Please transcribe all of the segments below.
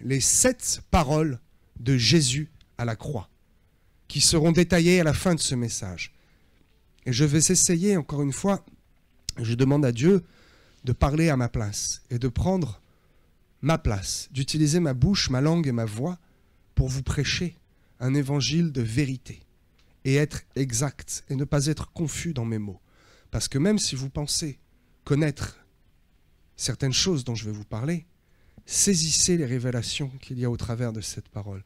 les 7 paroles de Jésus à la croix, qui seront détaillées à la fin de ce message. Et je vais essayer, encore une fois, je demande à Dieu de parler à ma place et de prendre ma place, d'utiliser ma bouche, ma langue et ma voix pour vous prêcher un évangile de vérité et être exact et ne pas être confus dans mes mots. Parce que même si vous pensez connaître certaines choses dont je vais vous parler, saisissez les révélations qu'il y a au travers de cette parole.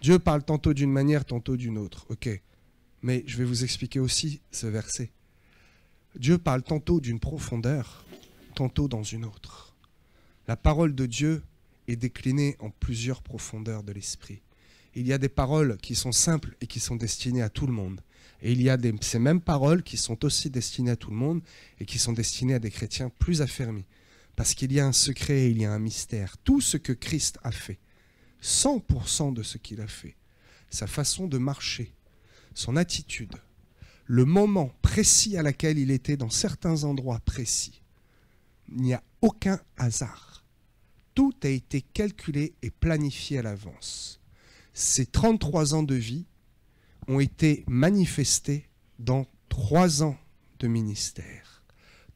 Dieu parle tantôt d'une manière, tantôt d'une autre, ok. Mais je vais vous expliquer aussi ce verset. Dieu parle tantôt d'une profondeur, tantôt dans une autre. La parole de Dieu est déclinée en plusieurs profondeurs de l'esprit. Il y a des paroles qui sont simples et qui sont destinées à tout le monde. Et il y a ces mêmes paroles qui sont aussi destinées à tout le monde et qui sont destinées à des chrétiens plus affermis. Parce qu'il y a un secret et il y a un mystère. Tout ce que Christ a fait, 100% de ce qu'il a fait, sa façon de marcher, son attitude, le moment précis à laquelle il était dans certains endroits précis, il n'y a aucun hasard. Tout a été calculé et planifié à l'avance. Ces 33 ans de vie ont été manifestés dans 3 ans de ministère.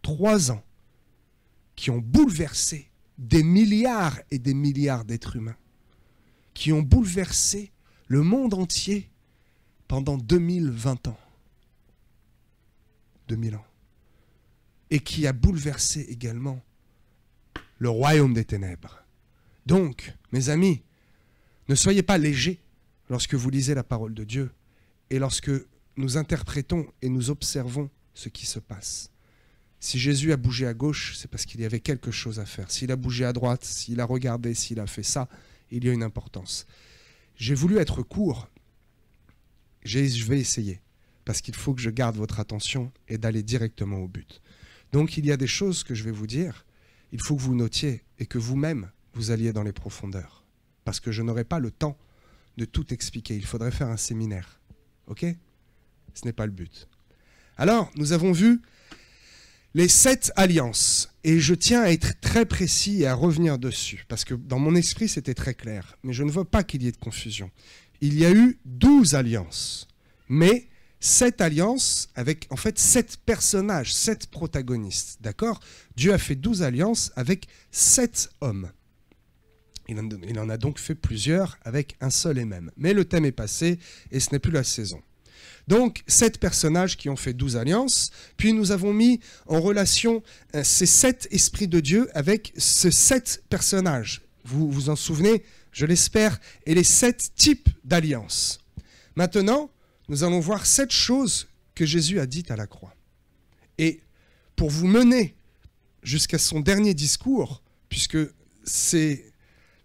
3 ans qui ont bouleversé des milliards et des milliards d'êtres humains, qui ont bouleversé le monde entier pendant 2020 ans. 2000 ans. Et qui a bouleversé également le royaume des ténèbres. Donc, mes amis, ne soyez pas légers lorsque vous lisez la parole de Dieu et lorsque nous interprétons et nous observons ce qui se passe. Si Jésus a bougé à gauche, c'est parce qu'il y avait quelque chose à faire. S'il a bougé à droite, s'il a regardé, s'il a fait ça, il y a une importance. J'ai voulu être court. Je vais essayer, parce qu'il faut que je garde votre attention et d'aller directement au but. Donc il y a des choses que je vais vous dire, il faut que vous notiez et que vous-même, vous alliez dans les profondeurs. Parce que je n'aurai pas le temps de tout expliquer. Il faudrait faire un séminaire. Ok ? Ce n'est pas le but. Alors, nous avons vu les 7 alliances. Et je tiens à être très précis et à revenir dessus. Parce que dans mon esprit, c'était très clair. Mais je ne veux pas qu'il y ait de confusion. Il y a eu 12 alliances. Mais 7 alliances avec, en fait, 7 personnages, 7 protagonistes. D'accord ? Dieu a fait 12 alliances avec 7 hommes. Il en a donc fait plusieurs avec un seul et même. Mais le thème est passé et ce n'est plus la saison. Donc, 7 personnages qui ont fait 12 alliances. Puis nous avons mis en relation ces 7 esprits de Dieu avec ces 7 personnages. Vous vous en souvenez, je l'espère, et les 7 types d'alliances. Maintenant, nous allons voir 7 choses que Jésus a dites à la croix. Et pour vous mener jusqu'à son dernier discours, puisque c'est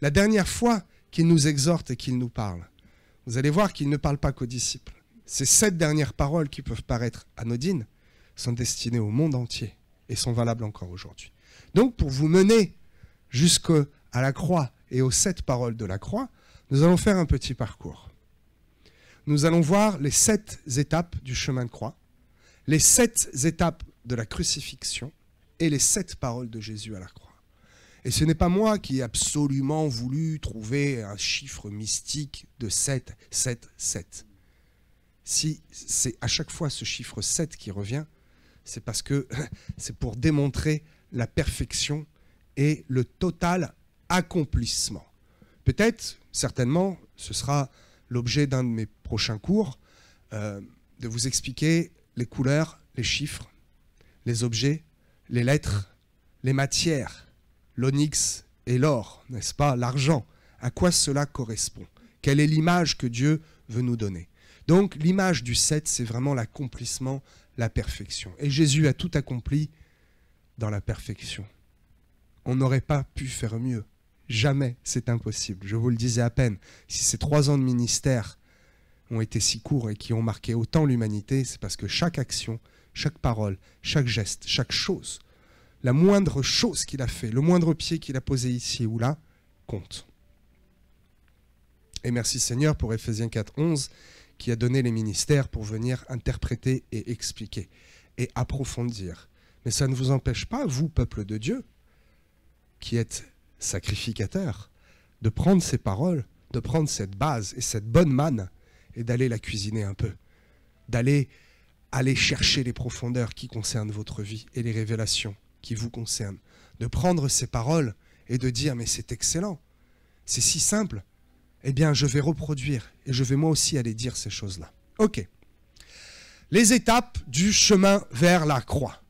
la dernière fois qu'il nous exhorte et qu'il nous parle, vous allez voir qu'il ne parle pas qu'aux disciples. Ces 7 dernières paroles qui peuvent paraître anodines sont destinées au monde entier et sont valables encore aujourd'hui. Donc, pour vous mener jusqu'à la croix et aux 7 paroles de la croix, nous allons faire un petit parcours. Nous allons voir les 7 étapes du chemin de croix, les 7 étapes de la crucifixion et les 7 paroles de Jésus à la croix. Et ce n'est pas moi qui ai absolument voulu trouver un chiffre mystique de 7, 7, 7. Si c'est à chaque fois ce chiffre 7 qui revient, c'est parce que c'est pour démontrer la perfection et le total accomplissement. Peut-être, certainement, ce sera l'objet d'un de mes prochains cours, de vous expliquer les couleurs, les chiffres, les objets, les lettres, les matières, l'onyx et l'or, n'est-ce pas, l'argent. À quoi cela correspond? Quelle est l'image que Dieu veut nous donner? Donc l'image du 7, c'est vraiment l'accomplissement, la perfection. Et Jésus a tout accompli dans la perfection. On n'aurait pas pu faire mieux. Jamais, c'est impossible. Je vous le disais à peine. Si ces 3 ans de ministère ont été si courts et qui ont marqué autant l'humanité, c'est parce que chaque action, chaque parole, chaque geste, chaque chose, la moindre chose qu'il a fait, le moindre pied qu'il a posé ici ou là, compte. Et merci Seigneur pour Éphésiens 4, 11, qui a donné les ministères pour venir interpréter et expliquer et approfondir. Mais ça ne vous empêche pas, vous, peuple de Dieu, qui êtes sacrificateurs, de prendre ces paroles, de prendre cette base et cette bonne manne et d'aller la cuisiner un peu, d'aller chercher les profondeurs qui concernent votre vie et les révélations qui vous concernent, de prendre ces paroles et de dire mais c'est excellent, c'est si simple, eh bien je vais reproduire et je vais moi aussi aller dire ces choses-là. Ok. Les étapes du chemin vers la croix.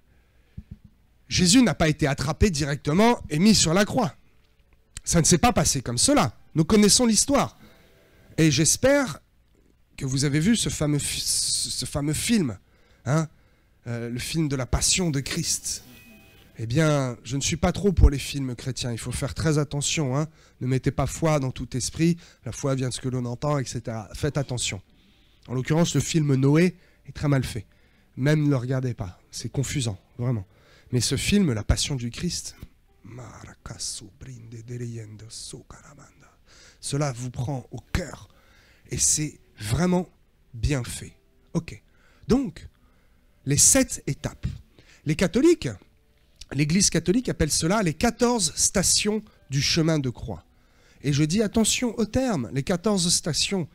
Jésus n'a pas été attrapé directement et mis sur la croix. Ça ne s'est pas passé comme cela. Nous connaissons l'histoire. Et j'espère que vous avez vu ce fameux film, hein, le film de la Passion de Christ. Eh bien, je ne suis pas trop pour les films chrétiens. Il faut faire très attention. Hein. Ne mettez pas foi dans tout esprit. La foi vient de ce que l'on entend, etc. Faites attention. En l'occurrence, le film Noé est très mal fait. Même ne le regardez pas. C'est confusant, vraiment. Mais ce film, La Passion du Christ, cela vous prend au cœur. Et c'est vraiment bien fait. Ok. Donc, les 7 étapes. Les catholiques, l'Église catholique appelle cela les 14 stations du chemin de croix. Et je dis attention au terme, les 14 stations.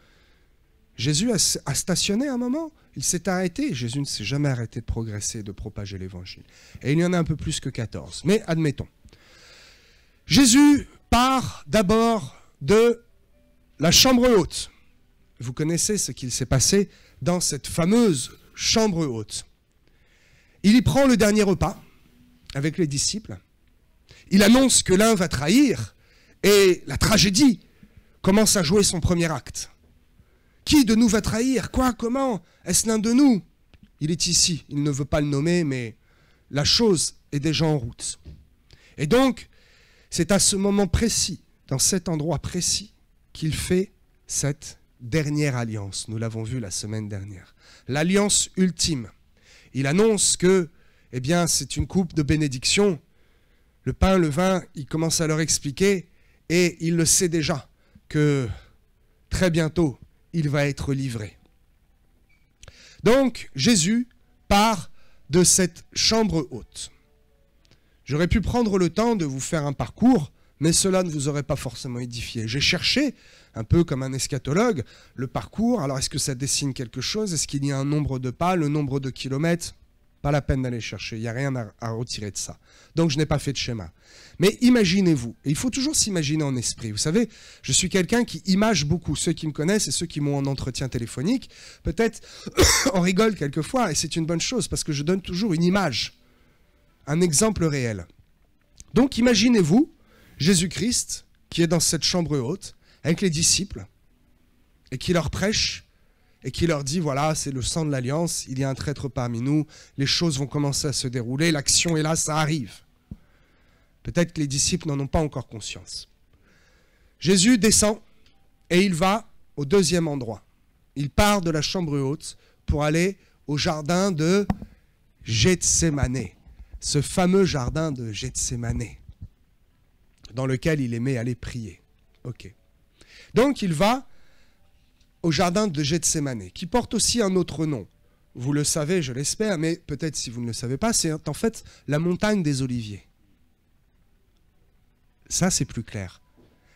Jésus a stationné un moment, il s'est arrêté. Jésus ne s'est jamais arrêté de progresser, de propager l'évangile. Et il y en a un peu plus que 14. Mais admettons. Jésus part d'abord de la chambre haute. Vous connaissez ce qu'il s'est passé dans cette fameuse chambre haute. Il y prend le dernier repas avec les disciples. Il annonce que l'un va trahir et la tragédie commence à jouer son premier acte. Qui de nous va trahir? Quoi? Comment? Est-ce l'un de nous? Il est ici. Il ne veut pas le nommer, mais la chose est déjà en route. Et donc, c'est à ce moment précis, dans cet endroit précis, qu'il fait cette dernière alliance. Nous l'avons vu la semaine dernière. L'alliance ultime. Il annonce que, eh bien, c'est une coupe de bénédiction. Le pain, le vin, il commence à leur expliquer et il le sait déjà que très bientôt, il va être livré. Donc, Jésus part de cette chambre haute. J'aurais pu prendre le temps de vous faire un parcours, mais cela ne vous aurait pas forcément édifié. J'ai cherché, un peu comme un eschatologue, le parcours. Alors, est-ce que ça dessine quelque chose? Est-ce qu'il y a un nombre de pas, le nombre de kilomètres? Pas la peine d'aller chercher, il n'y a rien à retirer de ça. Donc, je n'ai pas fait de schéma. Mais imaginez-vous, et il faut toujours s'imaginer en esprit. Vous savez, je suis quelqu'un qui image beaucoup. Ceux qui me connaissent et ceux qui m'ont en entretien téléphonique, peut-être on rigole quelquefois, et c'est une bonne chose, parce que je donne toujours une image, un exemple réel. Donc, imaginez-vous Jésus-Christ qui est dans cette chambre haute, avec les disciples, et qui leur prêche, et qui leur dit, voilà, c'est le sang de l'alliance, il y a un traître parmi nous, les choses vont commencer à se dérouler, l'action est là, ça arrive. Peut-être que les disciples n'en ont pas encore conscience. Jésus descend et il va au deuxième endroit. Il part de la chambre haute pour aller au jardin de Gethsémane, ce fameux jardin de Gethsémane, dans lequel il aimait aller prier. Ok. Donc il va au jardin de Gethsémane, qui porte aussi un autre nom. Vous le savez, je l'espère, mais peut-être si vous ne le savez pas, c'est en fait la montagne des Oliviers. Ça, c'est plus clair.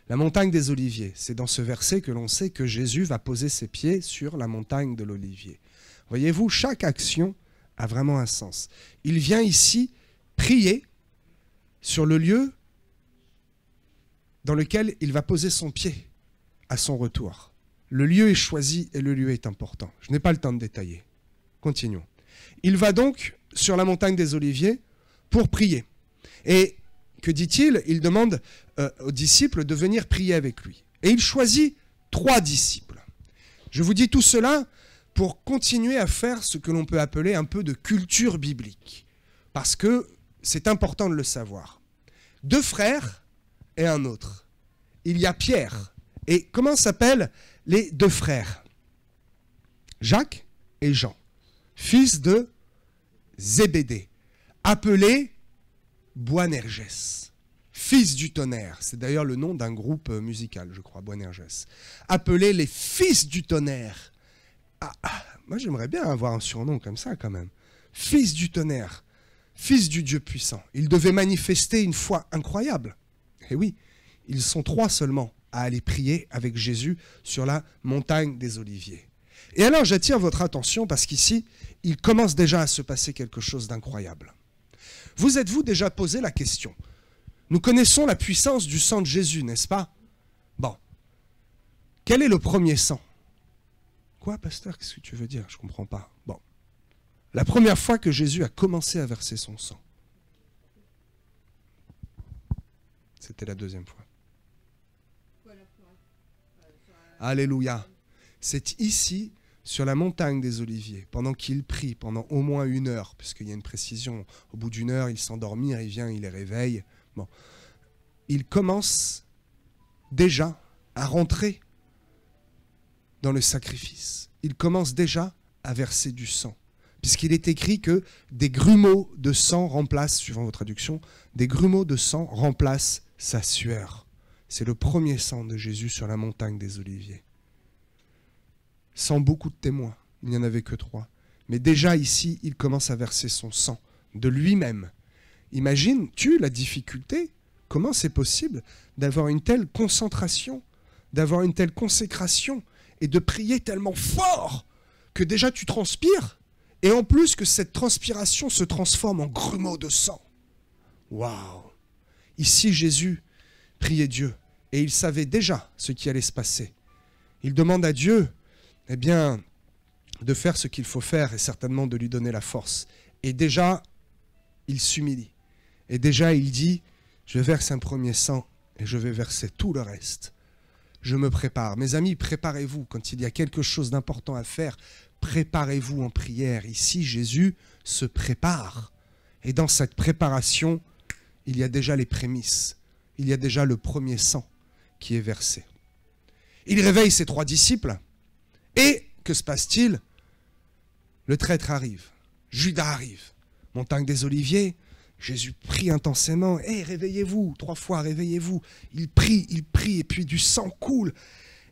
La montagne des Oliviers, c'est dans ce verset que l'on sait que Jésus va poser ses pieds sur la montagne de l'Olivier. Voyez-vous, chaque action a vraiment un sens. Il vient ici prier sur le lieu dans lequel il va poser son pied à son retour. Le lieu est choisi et le lieu est important. Je n'ai pas le temps de détailler. Continuons. Il va donc sur la montagne des Oliviers pour prier. Et que dit-il? Il demande aux disciples de venir prier avec lui. Et il choisit 3 disciples. Je vous dis tout cela pour continuer à faire ce que l'on peut appeler un peu de culture biblique. Parce que c'est important de le savoir. 2 frères et un autre. Il y a Pierre. Et comment s'appellent les 2 frères? Jacques et Jean, fils de Zébédée, appelés Boanerges, fils du tonnerre. C'est d'ailleurs le nom d'un groupe musical, je crois, Boanerges. Appelés les fils du tonnerre. Moi, j'aimerais bien avoir un surnom comme ça, quand même. Fils du tonnerre, fils du Dieu puissant. Ils devaient manifester une foi incroyable. Et oui, ils sont 3 seulement à aller prier avec Jésus sur la montagne des Oliviers. Et alors j'attire votre attention parce qu'ici, il commence déjà à se passer quelque chose d'incroyable. Vous êtes-vous déjà posé la question? Nous connaissons la puissance du sang de Jésus, n'est-ce pas? Bon. Quel est le premier sang? Quoi, pasteur? Qu'est-ce que tu veux dire? Je ne comprends pas. Bon. La première fois que Jésus a commencé à verser son sang, c'était la deuxième fois. Alléluia. C'est ici, sur la montagne des Oliviers, pendant qu'il prie, pendant au moins 1 heure, puisqu'il y a une précision, au bout d'1 heure, il s'endormit, il vient, il les réveille. Bon. Il commence déjà à rentrer dans le sacrifice. Il commence déjà à verser du sang. Puisqu'il est écrit que des grumeaux de sang remplacent, suivant vos traductions, des grumeaux de sang remplacent sa sueur. C'est le premier sang de Jésus sur la montagne des Oliviers. Sans beaucoup de témoins, il n'y en avait que 3. Mais déjà ici, il commence à verser son sang de lui-même. Imagines-tu la difficulté? Comment c'est possible d'avoir une telle concentration, d'avoir une telle consécration et de prier tellement fort que déjà tu transpires et en plus que cette transpiration se transforme en grumeaux de sang. Waouh! Ici, Jésus priait Dieu et il savait déjà ce qui allait se passer. Il demande à Dieu, eh bien, de faire ce qu'il faut faire et certainement de lui donner la force. Et déjà, il s'humilie. Et déjà, il dit, je verse un premier sang et je vais verser tout le reste. Je me prépare. Mes amis, préparez-vous. Quand il y a quelque chose d'important à faire, préparez-vous en prière. Ici, Jésus se prépare. Et dans cette préparation, il y a déjà les prémices. Il y a déjà le premier sang qui est versé. Il réveille ses 3 disciples. Et que se passe-t-il? Le traître arrive. Judas arrive. Montagne des Oliviers. Jésus prie intensément. Hé, réveillez-vous. 3 fois, réveillez-vous. Il prie, et puis du sang coule.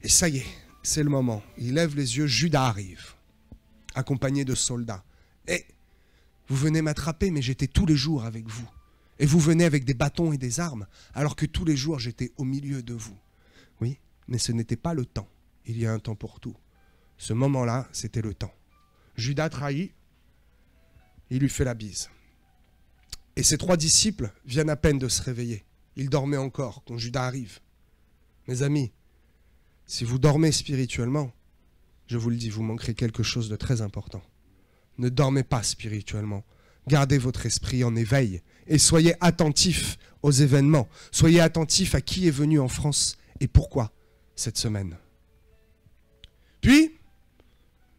Et ça y est, c'est le moment. Il lève les yeux. Judas arrive, accompagné de soldats. Et vous venez m'attraper, mais j'étais tous les jours avec vous. Et vous venez avec des bâtons et des armes, alors que tous les jours, j'étais au milieu de vous. Oui, mais ce n'était pas le temps. Il y a un temps pour tout. Ce moment-là, c'était le temps. Judas trahit, il lui fait la bise. Et ses 3 disciples viennent à peine de se réveiller. Ils dormaient encore quand Judas arrive. Mes amis, si vous dormez spirituellement, je vous le dis, vous manquerez quelque chose de très important. Ne dormez pas spirituellement. Gardez votre esprit en éveil et soyez attentifs aux événements. Soyez attentifs à qui est venu en France et pourquoi cette semaine. Puis,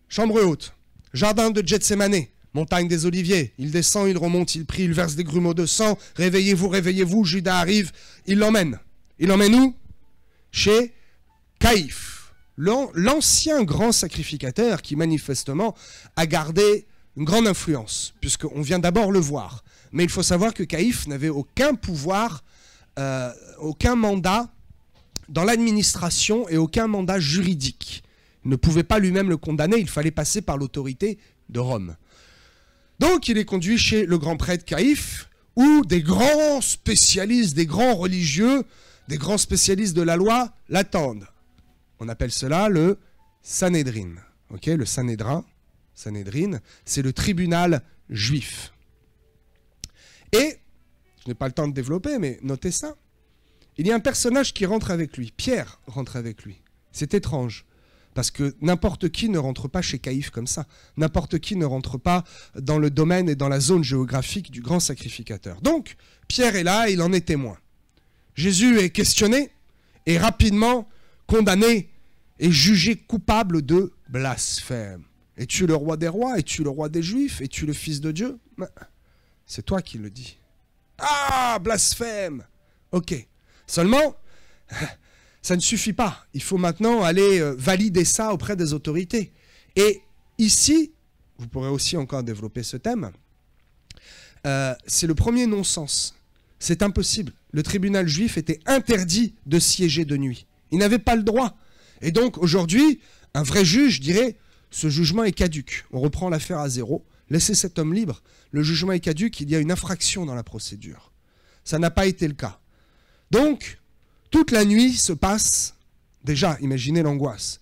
chambre haute, jardin de Gethsémané, montagne des Oliviers. Il descend, il remonte, il prie, il verse des grumeaux de sang. Réveillez-vous, réveillez-vous. Judas arrive, il l'emmène. Il l'emmène où? Chez Caïphe, l'ancien grand sacrificateur qui manifestement a gardé une grande influence, puisqu'on vient d'abord le voir. Mais il faut savoir que Caïphe n'avait aucun pouvoir, aucun mandat dans l'administration et aucun mandat juridique. Il ne pouvait pas lui-même le condamner, il fallait passer par l'autorité de Rome. Donc il est conduit chez le grand prêtre Caïphe, où des grands spécialistes, des grands religieux, des grands spécialistes de la loi l'attendent. On appelle cela le Sanhédrin. Okay, le Sanhédrin, c'est le tribunal juif. Et, je n'ai pas le temps de développer, mais notez ça, il y a un personnage qui rentre avec lui, Pierre rentre avec lui. C'est étrange, parce que n'importe qui ne rentre pas chez Caïphe comme ça. N'importe qui ne rentre pas dans le domaine et dans la zone géographique du grand sacrificateur. Donc, Pierre est là, il en est témoin. Jésus est questionné et rapidement condamné et jugé coupable de blasphème. Es-tu le roi des rois? Es-tu le roi des Juifs? Es-tu le fils de Dieu? C'est toi qui le dis. Ah, blasphème! Ok. Seulement, ça ne suffit pas. Il faut maintenant aller valider ça auprès des autorités. Et ici, vous pourrez aussi encore développer ce thème, c'est le premier non-sens. C'est impossible. Le tribunal juif était interdit de siéger de nuit. Il n'avait pas le droit. Et donc, aujourd'hui, un vrai juge dirait, ce jugement est caduc. On reprend l'affaire à zéro. Laissez cet homme libre. Le jugement est caduc. Il y a une infraction dans la procédure. Ça n'a pas été le cas. Donc, Toute la nuit se passe, déjà, imaginez l'angoisse,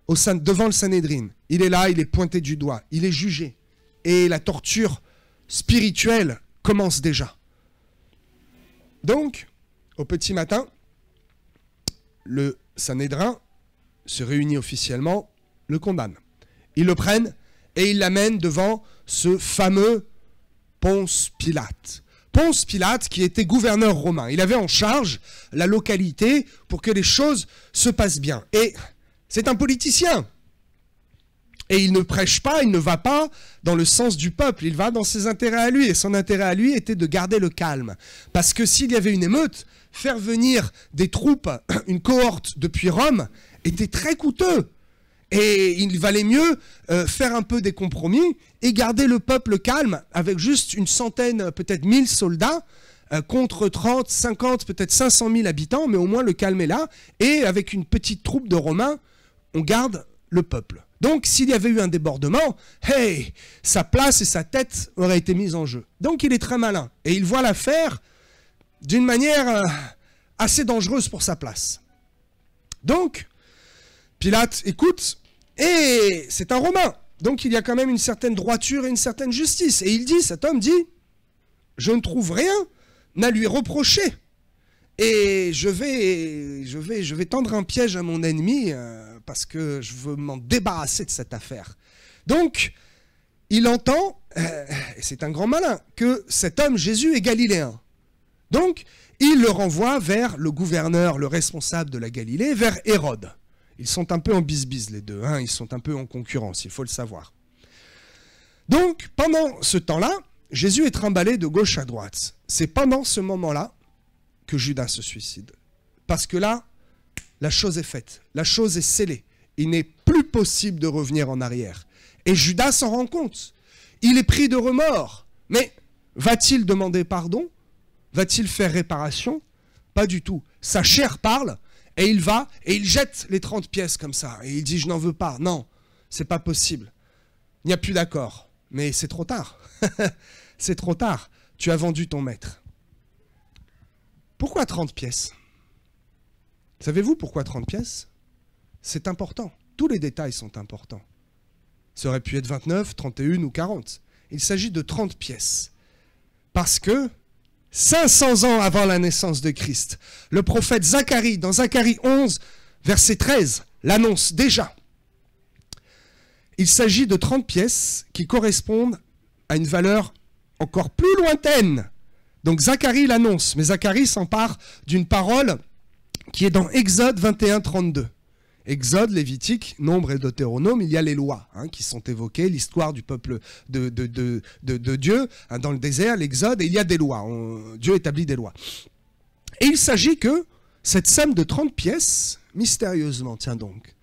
devant le Sanhédrin. Il est là, il est pointé du doigt, il est jugé. Et la torture spirituelle commence déjà. Donc, au petit matin, le Sanhédrin se réunit officiellement, le condamne. Ils le prennent et ils l'amènent devant ce fameux Ponce Pilate. Ponce Pilate qui était gouverneur romain. Il avait en charge la localité pour que les choses se passent bien. Et c'est un politicien. Et il ne prêche pas, il ne va pas dans le sens du peuple, il va dans ses intérêts à lui. Et son intérêt à lui était de garder le calme. Parce que s'il y avait une émeute, faire venir des troupes, une cohorte depuis Rome, était très coûteux. Et il valait mieux faire un peu des compromis et garder le peuple calme avec juste une centaine, peut-être 1000 soldats contre 30, 50, peut-être 500 000 habitants, mais au moins le calme est là. Et avec une petite troupe de Romains, on garde le peuple. Donc s'il y avait eu un débordement, hey, sa place et sa tête auraient été mises en jeu. Donc il est très malin et il voit l'affaire d'une manière assez dangereuse pour sa place. Donc, Pilate écoute, et c'est un Romain. Donc il y a quand même une certaine droiture et une certaine justice. Et il dit, cet homme dit, je ne trouve rien à lui reprocher. Et je vais tendre un piège à mon ennemi parce que je veux m'en débarrasser de cette affaire. Donc, il entend, et c'est un grand malin, que cet homme, Jésus, est galiléen. Donc, il le renvoie vers le gouverneur, le responsable de la Galilée, vers Hérode. Ils sont un peu en bisbise les deux, hein, ils sont un peu en concurrence, il faut le savoir. Donc, pendant ce temps-là, Jésus est trimballé de gauche à droite. C'est pendant ce moment-là que Judas se suicide. Parce que là, la chose est faite, la chose est scellée. Il n'est plus possible de revenir en arrière. Et Judas s'en rend compte. Il est pris de remords. Mais va-t-il demander pardon? Va-t-il faire réparation? Pas du tout. Sa chair parle. Et il va, et il jette les 30 pièces comme ça. Et il dit, je n'en veux pas. Non, c'est pas possible. Il n'y a plus d'accord. Mais c'est trop tard. C'est trop tard. Tu as vendu ton maître. Pourquoi 30 pièces? Savez-vous pourquoi 30 pièces? C'est important. Tous les détails sont importants. Ça aurait pu être 29, 31 ou 40. Il s'agit de 30 pièces. Parce que 500 ans avant la naissance de Christ, le prophète Zacharie, dans Zacharie 11, verset 13, l'annonce déjà. Il s'agit de 30 pièces qui correspondent à une valeur encore plus lointaine. Donc Zacharie l'annonce, mais Zacharie s'empare d'une parole qui est dans Exode 21, 32. Exode, Lévitique, Nombre et Deutéronome, il y a les lois qui sont évoquées, l'histoire du peuple de Dieu dans le désert, l'Exode, et il y a des lois. Dieu établit des lois. Et il s'agit que cette somme de 30 pièces, mystérieusement, tiens donc,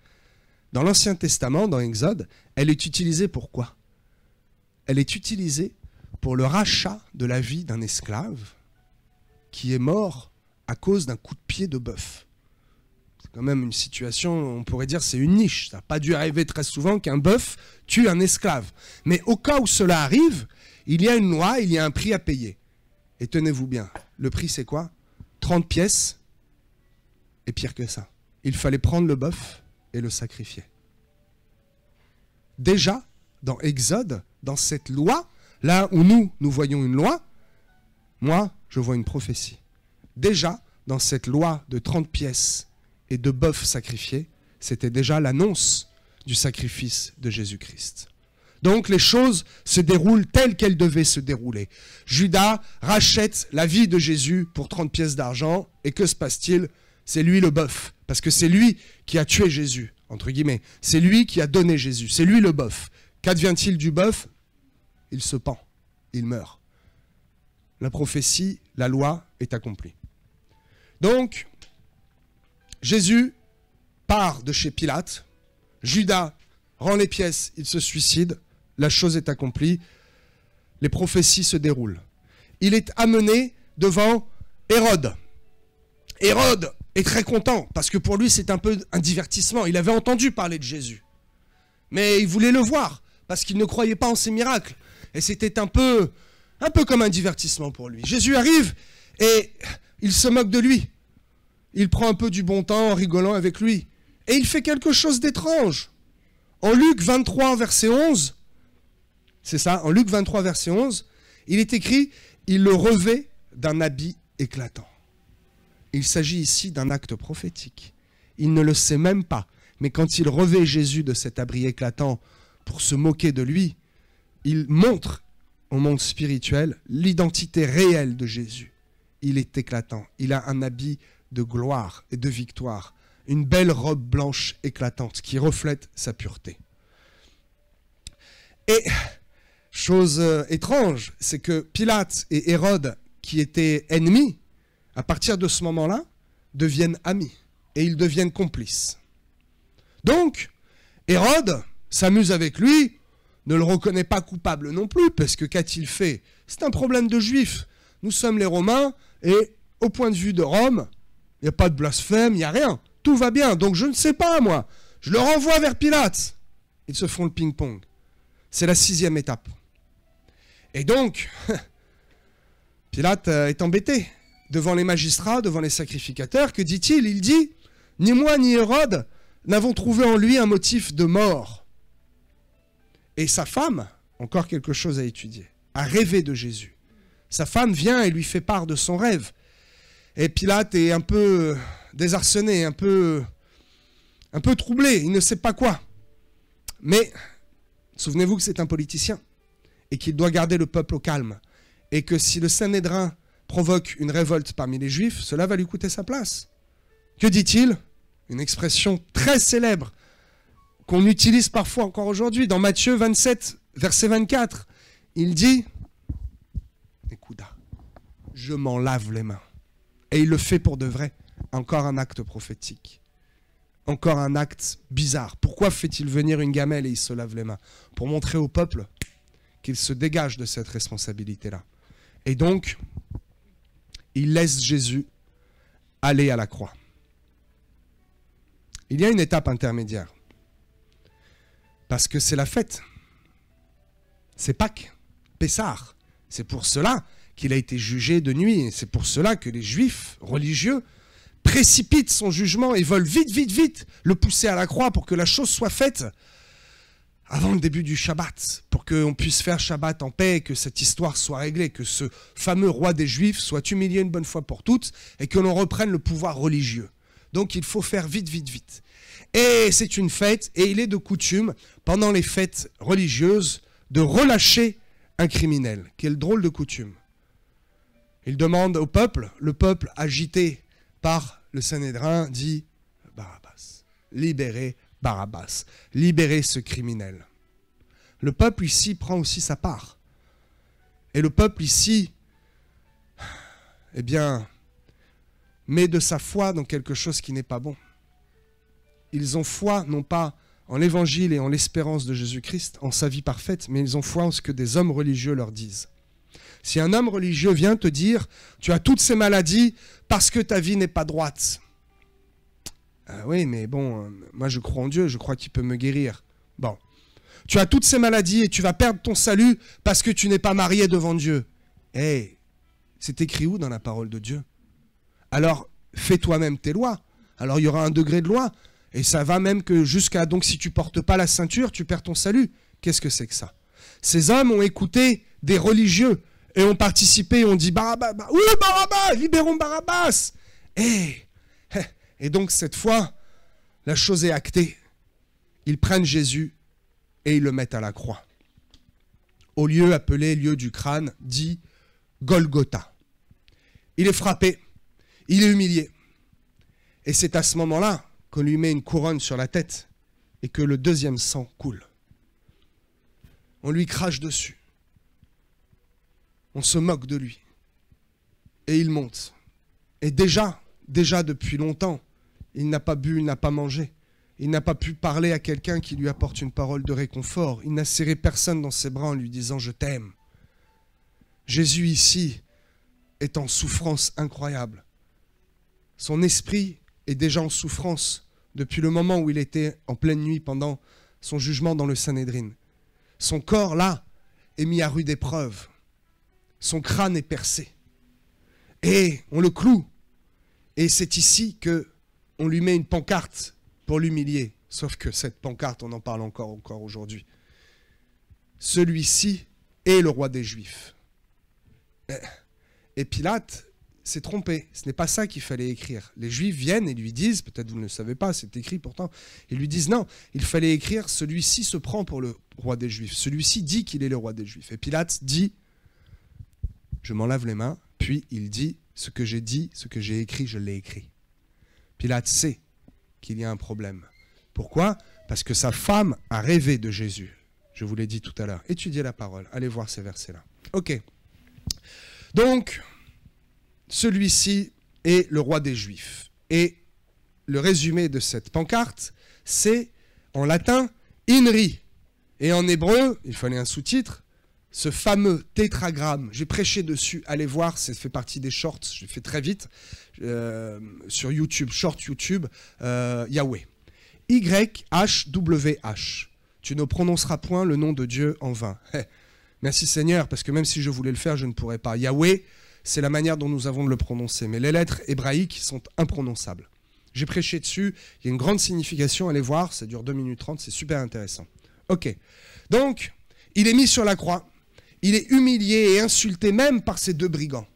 dans l'Ancien Testament, dans Exode, elle est utilisée pour quoi? Elle est utilisée pour le rachat de la vie d'un esclave qui est mort à cause d'un coup de pied de bœuf. C'est quand même une situation, on pourrait dire c'est une niche. Ça n'a pas dû arriver très souvent qu'un bœuf tue un esclave. Mais au cas où cela arrive, il y a une loi, il y a un prix à payer. Et tenez-vous bien, le prix c'est quoi? 30 pièces, et pire que ça. Il fallait prendre le bœuf et le sacrifier. Déjà, dans Exode, dans cette loi, là où nous voyons une loi, moi, je vois une prophétie. Déjà, dans cette loi de 30 pièces et de bœuf sacrifié, c'était déjà l'annonce du sacrifice de Jésus-Christ. Donc les choses se déroulent telles qu'elles devaient se dérouler. Judas rachète la vie de Jésus pour 30 pièces d'argent, et que se passe-t-il? C'est lui le bœuf, parce que c'est lui qui a tué Jésus, entre guillemets. C'est lui qui a donné Jésus, c'est lui le bœuf. Qu'advient-il du bœuf? Il se pend, il meurt. La prophétie, la loi est accomplie. Donc, Jésus part de chez Pilate, Judas rend les pièces, il se suicide, la chose est accomplie, les prophéties se déroulent. Il est amené devant Hérode. Hérode est très content, parce que pour lui c'est un peu un divertissement, il avait entendu parler de Jésus. Mais il voulait le voir, parce qu'il ne croyait pas en ses miracles. Et c'était un peu comme un divertissement pour lui. Jésus arrive et il se moque de lui. il prend un peu du bon temps en rigolant avec lui. Et il fait quelque chose d'étrange. En Luc 23, verset 11, c'est ça, en Luc 23, verset 11, il est écrit « Il le revêt d'un habit éclatant ». Il s'agit ici d'un acte prophétique. Il ne le sait même pas, mais quand il revêt Jésus de cet habit éclatant pour se moquer de lui, il montre au monde spirituel l'identité réelle de Jésus. Il est éclatant, il a un habit de gloire et de victoire, une belle robe blanche éclatante qui reflète sa pureté. Et chose étrange, c'est que Pilate et Hérode, qui étaient ennemis, à partir de ce moment-là, deviennent amis et ils deviennent complices. Donc, Hérode s'amuse avec lui, ne le reconnaît pas coupable non plus, parce que qu'a-t-il fait? C'est un problème de juifs. Nous sommes les Romains et au point de vue de Rome, il n'y a pas de blasphème, il n'y a rien. Tout va bien, donc je ne sais pas, moi. Je le renvoie vers Pilate. Ils se font le ping-pong. C'est la 6e étape. Et donc, Pilate est embêté. Devant les magistrats, devant les sacrificateurs, que dit-il? Il dit, ni moi ni Hérode n'avons trouvé en lui un motif de mort. Et sa femme, encore quelque chose à étudier, a rêvé de Jésus. Sa femme vient et lui fait part de son rêve. Et Pilate est un peu désarçonné, un peu troublé, il ne sait pas quoi. Mais, souvenez-vous que c'est un politicien et qu'il doit garder le peuple au calme. Et que si le Sanhédrin provoque une révolte parmi les Juifs, cela va lui coûter sa place. Que dit-il? Une expression très célèbre qu'on utilise parfois encore aujourd'hui. Dans Matthieu 27, verset 24, il dit « Écoute, je m'en lave les mains. » Et il le fait pour de vrai. Encore un acte prophétique. Encore un acte bizarre. Pourquoi fait-il venir une gamelle et il se lave les mains? Pour montrer au peuple qu'il se dégage de cette responsabilité-là. Et donc, il laisse Jésus aller à la croix. Il y a une étape intermédiaire. Parce que c'est la fête. C'est Pâques, Pessah. C'est pour cela qu'il a été jugé de nuit. C'est pour cela que les Juifs religieux précipitent son jugement et veulent vite, vite, vite le pousser à la croix pour que la chose soit faite avant le début du Shabbat, pour qu'on puisse faire Shabbat en paix, que cette histoire soit réglée, que ce fameux roi des Juifs soit humilié une bonne fois pour toutes et que l'on reprenne le pouvoir religieux. Donc il faut faire vite, vite, vite. Et c'est une fête, et il est de coutume, pendant les fêtes religieuses, de relâcher un criminel. Quelle drôle de coutume. Il demande au peuple, le peuple agité par le Sanhédrin dit « Barabbas, libérez Barabbas, libérez ce criminel. » Le peuple ici prend aussi sa part. Et le peuple ici, eh bien, met de sa foi dans quelque chose qui n'est pas bon. Ils ont foi, non pas en l'évangile et en l'espérance de Jésus-Christ, en sa vie parfaite, mais ils ont foi en ce que des hommes religieux leur disent. Si un homme religieux vient te dire « Tu as toutes ces maladies parce que ta vie n'est pas droite. » Oui, mais bon, moi je crois en Dieu, je crois qu'il peut me guérir. Bon. Tu as toutes ces maladies et tu vas perdre ton salut parce que tu n'es pas marié devant Dieu. Eh, c'est écrit où dans la parole de Dieu? Alors, fais toi-même tes lois. Alors, il y aura un degré de loi. Et ça va même que jusqu'à... Donc, si tu ne portes pas la ceinture, tu perds ton salut. Qu'est-ce que c'est que ça? Ces hommes ont écouté des religieux et ont participé, ont dit Barabbas, oui, Barabbas, libérons Barabbas. Et donc, cette fois, la chose est actée. Ils prennent Jésus et ils le mettent à la croix. Au lieu appelé lieu du crâne, dit Golgotha. Il est frappé, il est humilié. Et c'est à ce moment-là qu'on lui met une couronne sur la tête et que le deuxième sang coule. On lui crache dessus. On se moque de lui. Et il monte. Et déjà depuis longtemps, il n'a pas bu, il n'a pas mangé. Il n'a pas pu parler à quelqu'un qui lui apporte une parole de réconfort. Il n'a serré personne dans ses bras en lui disant « Je t'aime ». Jésus ici est en souffrance incroyable. Son esprit est déjà en souffrance depuis le moment où il était en pleine nuit pendant son jugement dans le Sanhédrin. Son corps, là, est mis à rude épreuve. Son crâne est percé. Et on le cloue. Et c'est ici qu'on lui met une pancarte pour l'humilier. Sauf que cette pancarte, on en parle encore aujourd'hui. Celui-ci est le roi des Juifs. Et Pilate s'est trompé. Ce n'est pas ça qu'il fallait écrire. Les Juifs viennent et lui disent, peut-être vous ne le savez pas, c'est écrit pourtant, ils lui disent non, il fallait écrire celui-ci se prend pour le roi des Juifs. Celui-ci dit qu'il est le roi des Juifs. Et Pilate dit, je m'en lave les mains, puis il dit, ce que j'ai dit, ce que j'ai écrit, je l'ai écrit. Pilate sait qu'il y a un problème. Pourquoi? Parce que sa femme a rêvé de Jésus. Je vous l'ai dit tout à l'heure. Étudiez la parole. Allez voir ces versets-là. Ok. Donc, celui-ci est le roi des Juifs. Et le résumé de cette pancarte, c'est en latin « INRI ». Et en hébreu, il fallait un sous-titre, ce fameux tétragramme. J'ai prêché dessus, allez voir, ça fait partie des shorts, je l'ai fait très vite, sur YouTube, short YouTube, Yahweh. YHWH. Tu ne prononceras point le nom de Dieu en vain. Merci Seigneur, parce que même si je voulais le faire, je ne pourrais pas. Yahweh, c'est la manière dont nous avons de le prononcer. Mais les lettres hébraïques sont imprononçables. J'ai prêché dessus, il y a une grande signification, allez voir, ça dure 2 minutes 30, c'est super intéressant. Ok, donc, il est mis sur la croix, il est humilié et insulté même par ces 2 brigands.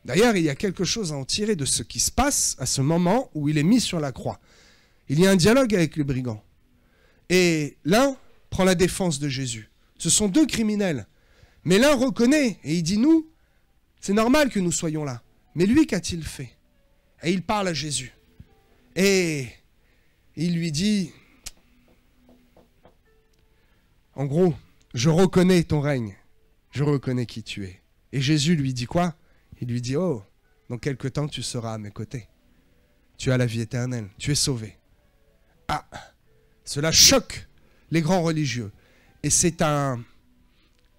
D'ailleurs, il y a quelque chose à en tirer de ce qui se passe à ce moment où il est mis sur la croix. Il y a un dialogue avec les brigands. Et l'un prend la défense de Jésus. Ce sont 2 criminels. Mais l'un reconnaît et il dit, nous, c'est normal que nous soyons là. Mais lui, qu'a-t-il fait? Et il parle à Jésus. Et il lui dit, en gros, je reconnais ton règne. Je reconnais qui tu es. Et Jésus lui dit quoi? Il lui dit, oh, dans quelque temps tu seras à mes côtés. Tu as la vie éternelle. Tu es sauvé. Ah, cela choque les grands religieux. Et c'est un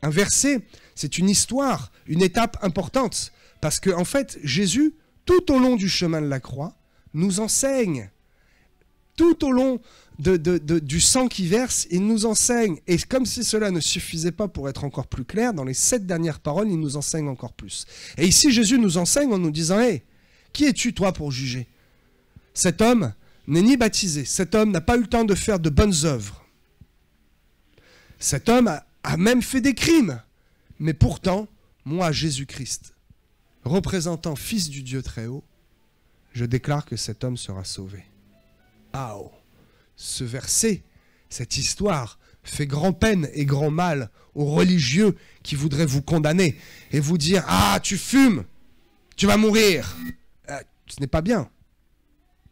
verset, c'est une histoire, une étape importante. Parce qu'en fait, Jésus, tout au long du chemin de la croix, nous enseigne. Tout au long du sang qui verse, il nous enseigne. Et comme si cela ne suffisait pas pour être encore plus clair, dans les 7 dernières paroles, il nous enseigne encore plus. Et ici, Jésus nous enseigne en nous disant, « Hey, qui es-tu toi pour juger? Cet homme n'est ni baptisé. Cet homme n'a pas eu le temps de faire de bonnes œuvres. Cet homme a même fait des crimes. Mais pourtant, moi, Jésus-Christ, représentant Fils du Dieu très haut, je déclare que cet homme sera sauvé. » Ah, oh. Ce verset, cette histoire, fait grand peine et grand mal aux religieux qui voudraient vous condamner et vous dire « Ah, tu fumes, tu vas mourir. » Ce n'est pas bien.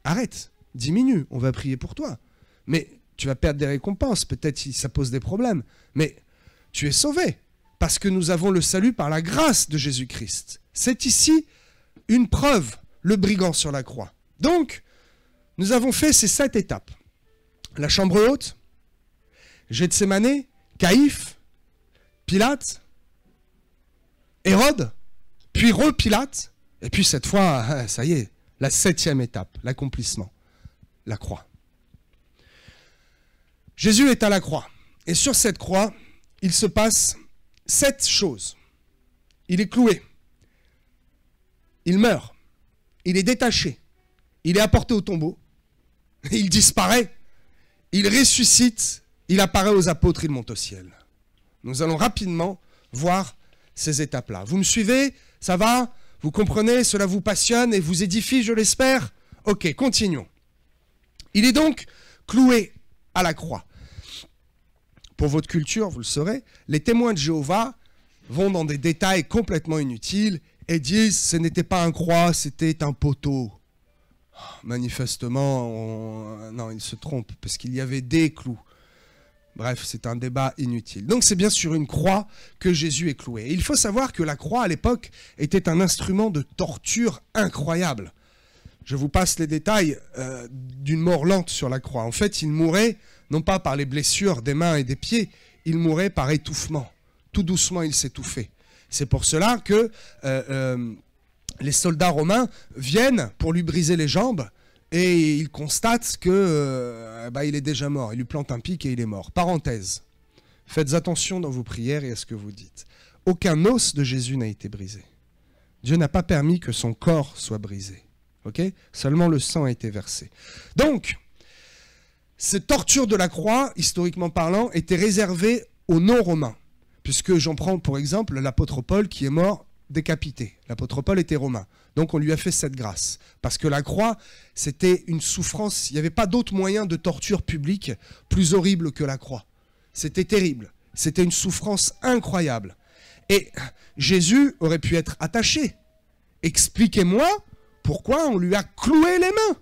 Arrête. Diminue, on va prier pour toi. Mais tu vas perdre des récompenses, peut-être ça pose des problèmes. Mais tu es sauvé, parce que nous avons le salut par la grâce de Jésus-Christ. C'est ici une preuve, le brigand sur la croix. Donc, nous avons fait ces 7 étapes. La chambre haute, Gethsémané, Caïphe, Pilate, Hérode, puis Pilate, et puis cette fois, ça y est, la 7e étape, l'accomplissement. La croix. Jésus est à la croix. Et sur cette croix, il se passe 7 choses. Il est cloué. Il meurt. Il est détaché. Il est apporté au tombeau. Il disparaît. Il ressuscite. Il apparaît aux apôtres. Il monte au ciel. Nous allons rapidement voir ces étapes-là. Vous me suivez? Ça va? Vous comprenez? Cela vous passionne et vous édifie, je l'espère? Ok, continuons. Il est donc cloué à la croix. Pour votre culture, vous le saurez, les témoins de Jéhovah vont dans des détails complètement inutiles et disent « ce n'était pas un croix, c'était un poteau ». Manifestement, non, ils se trompent parce qu'il y avait des clous. Bref, c'est un débat inutile. Donc c'est bien sur une croix que Jésus est cloué. Et il faut savoir que la croix, à l'époque, était un instrument de torture incroyable. Je vous passe les détails d'une mort lente sur la croix. En fait, il mourait, non pas par les blessures des mains et des pieds, il mourait par étouffement. Tout doucement, il s'étouffait. C'est pour cela que les soldats romains viennent pour lui briser les jambes et ils constatent que il est déjà mort. Il lui plante un pic et il est mort. Parenthèse. Faites attention dans vos prières et à ce que vous dites. Aucun os de Jésus n'a été brisé. Dieu n'a pas permis que son corps soit brisé. Ok? Seulement le sang a été versé. Donc, cette torture de la croix, historiquement parlant, était réservée aux non-romains. Puisque j'en prends pour exemple l'apôtre Paul qui est mort décapité. L'apôtre Paul était romain. Donc on lui a fait cette grâce. Parce que la croix, c'était une souffrance. Il n'y avait pas d'autre moyen de torture publique plus horrible que la croix. C'était terrible. C'était une souffrance incroyable. Et Jésus aurait pu être attaché. Expliquez-moi pourquoi on lui a cloué les mains.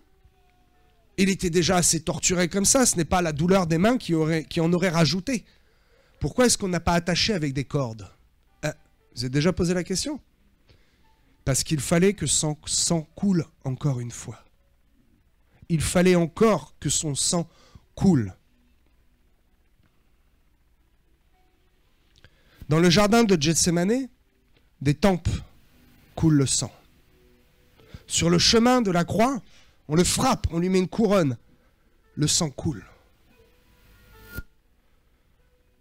Il était déjà assez torturé comme ça. Ce n'est pas la douleur des mains qui en aurait rajouté. Pourquoi est-ce qu'on n'a pas attaché avec des cordes? Vous avez déjà posé la question? Parce qu'il fallait que son sang coule encore une fois. Il fallait encore que son sang coule. Dans le jardin de Gethsémane, des tempes coulent le sang. Sur le chemin de la croix, on le frappe, on lui met une couronne. Le sang coule.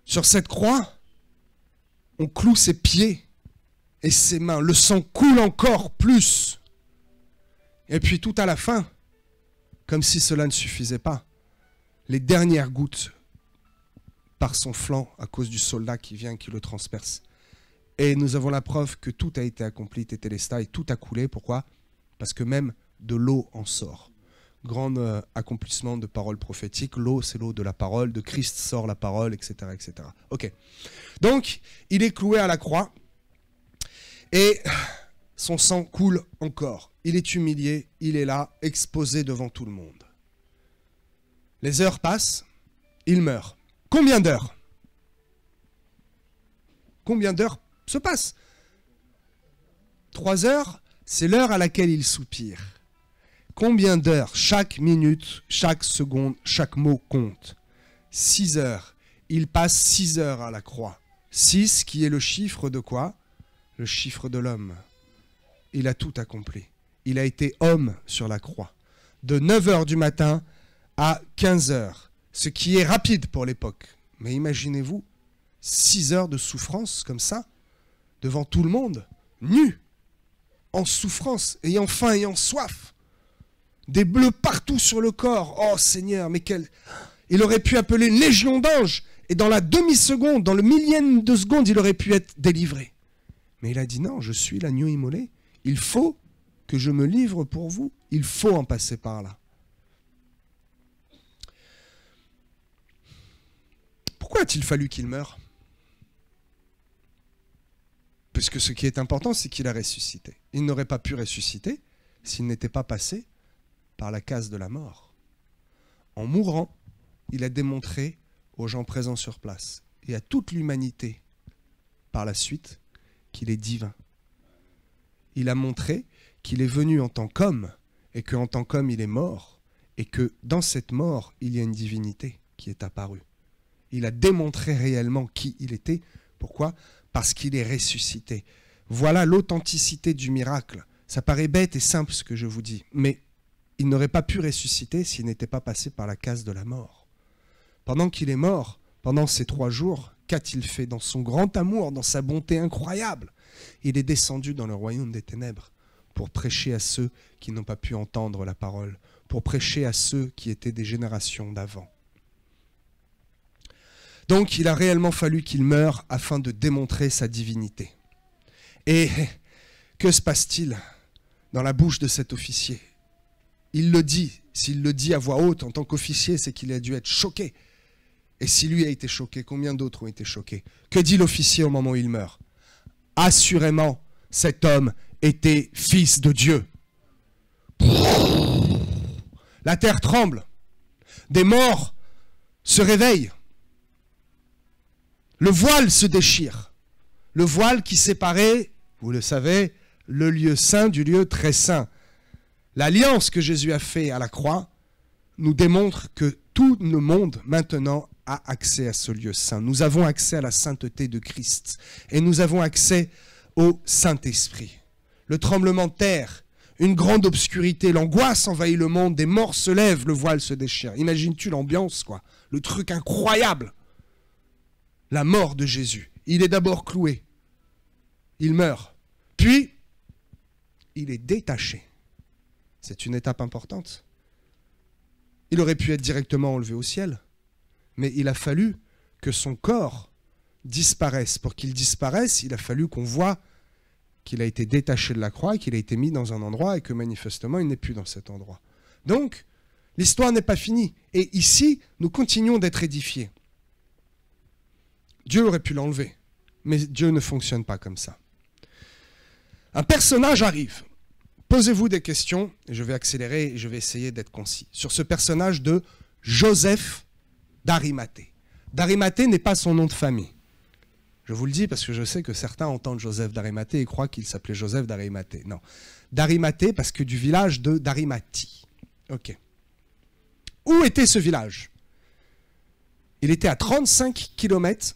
Sur cette croix, on cloue ses pieds et ses mains. Le sang coule encore plus. Et puis tout à la fin, comme si cela ne suffisait pas, les dernières gouttes par son flanc à cause du soldat qui vient et qui le transperce. Et nous avons la preuve que tout a été accompli, tétélestai, tout a coulé. Pourquoi? Parce que même de l'eau en sort. Grand accomplissement de paroles prophétiques. L'eau, c'est l'eau de la parole. De Christ sort la parole, etc., etc. Ok. Donc, il est cloué à la croix et son sang coule encore. Il est humilié, il est là, exposé devant tout le monde. Les heures passent, il meurt. Combien d'heures? Combien d'heures se passent? 3 heures, c'est l'heure à laquelle il soupire. Combien d'heures? Chaque minute, chaque seconde, chaque mot compte. 6 heures. Il passe 6 heures à la croix. 6 qui est le chiffre de quoi? Le chiffre de l'homme. Il a tout accompli. Il a été homme sur la croix. De 9 heures du matin à 15 heures. Ce qui est rapide pour l'époque. Mais imaginez-vous, 6 heures de souffrance comme ça, devant tout le monde, nu, en souffrance, ayant faim, ayant soif. Des bleus partout sur le corps. Oh Seigneur, mais quel... Il aurait pu appeler une légion d'anges. Et dans la demi-seconde, dans le millième de seconde, il aurait pu être délivré. Mais il a dit non, je suis l'agneau immolé. Il faut que je me livre pour vous. Il faut en passer par là. Pourquoi a-t-il fallu qu'il meure? Puisque ce qui est important, c'est qu'il a ressuscité. Il n'aurait pas pu ressusciter s'il n'était pas passé par la case de la mort. En mourant, il a démontré aux gens présents sur place et à toute l'humanité par la suite qu'il est divin. Il a montré qu'il est venu en tant qu'homme et qu'en tant qu'homme il est mort et que dans cette mort il y a une divinité qui est apparue. Il a démontré réellement qui il était. Pourquoi? Parce qu'il est ressuscité. Voilà l'authenticité du miracle. Ça paraît bête et simple ce que je vous dis, mais il n'aurait pas pu ressusciter s'il n'était pas passé par la case de la mort. Pendant qu'il est mort, pendant ces 3 jours, qu'a-t-il fait dans son grand amour, dans sa bonté incroyable? Il est descendu dans le royaume des ténèbres pour prêcher à ceux qui n'ont pas pu entendre la parole, pour prêcher à ceux qui étaient des générations d'avant. Donc il a réellement fallu qu'il meure afin de démontrer sa divinité. Et que se passe-t-il dans la bouche de cet officier? Il le dit, s'il le dit à voix haute en tant qu'officier, c'est qu'il a dû être choqué. Et si lui a été choqué, combien d'autres ont été choqués? Que dit l'officier au moment où il meurt? Assurément, cet homme était fils de Dieu. La terre tremble. Des morts se réveillent. Le voile se déchire. Le voile qui séparait, vous le savez, le lieu saint du lieu très saint. L'alliance que Jésus a faite à la croix nous démontre que tout le monde maintenant a accès à ce lieu saint. Nous avons accès à la sainteté de Christ et nous avons accès au Saint-Esprit. Le tremblement de terre, une grande obscurité, l'angoisse envahit le monde, des morts se lèvent, le voile se déchire. Imagines-tu l'ambiance, quoi? Le truc incroyable. La mort de Jésus. Il est d'abord cloué. Il meurt. Puis, il est détaché. C'est une étape importante. Il aurait pu être directement enlevé au ciel, mais il a fallu que son corps disparaisse. Pour qu'il disparaisse, il a fallu qu'on voit qu'il a été détaché de la croix, qu'il a été mis dans un endroit et que manifestement, il n'est plus dans cet endroit. Donc, l'histoire n'est pas finie. Et ici, nous continuons d'être édifiés. Dieu aurait pu l'enlever, mais Dieu ne fonctionne pas comme ça. Un personnage arrive. Posez-vous des questions, et je vais accélérer et je vais essayer d'être concis, sur ce personnage de Joseph d'Arimathée. D'Arimathée n'est pas son nom de famille. Je vous le dis parce que je sais que certains entendent Joseph d'Arimathée et croient qu'il s'appelait Joseph d'Arimathée. Non. D'Arimathée parce que du village d'Arimathie. Ok. Où était ce village? Il était à 35 km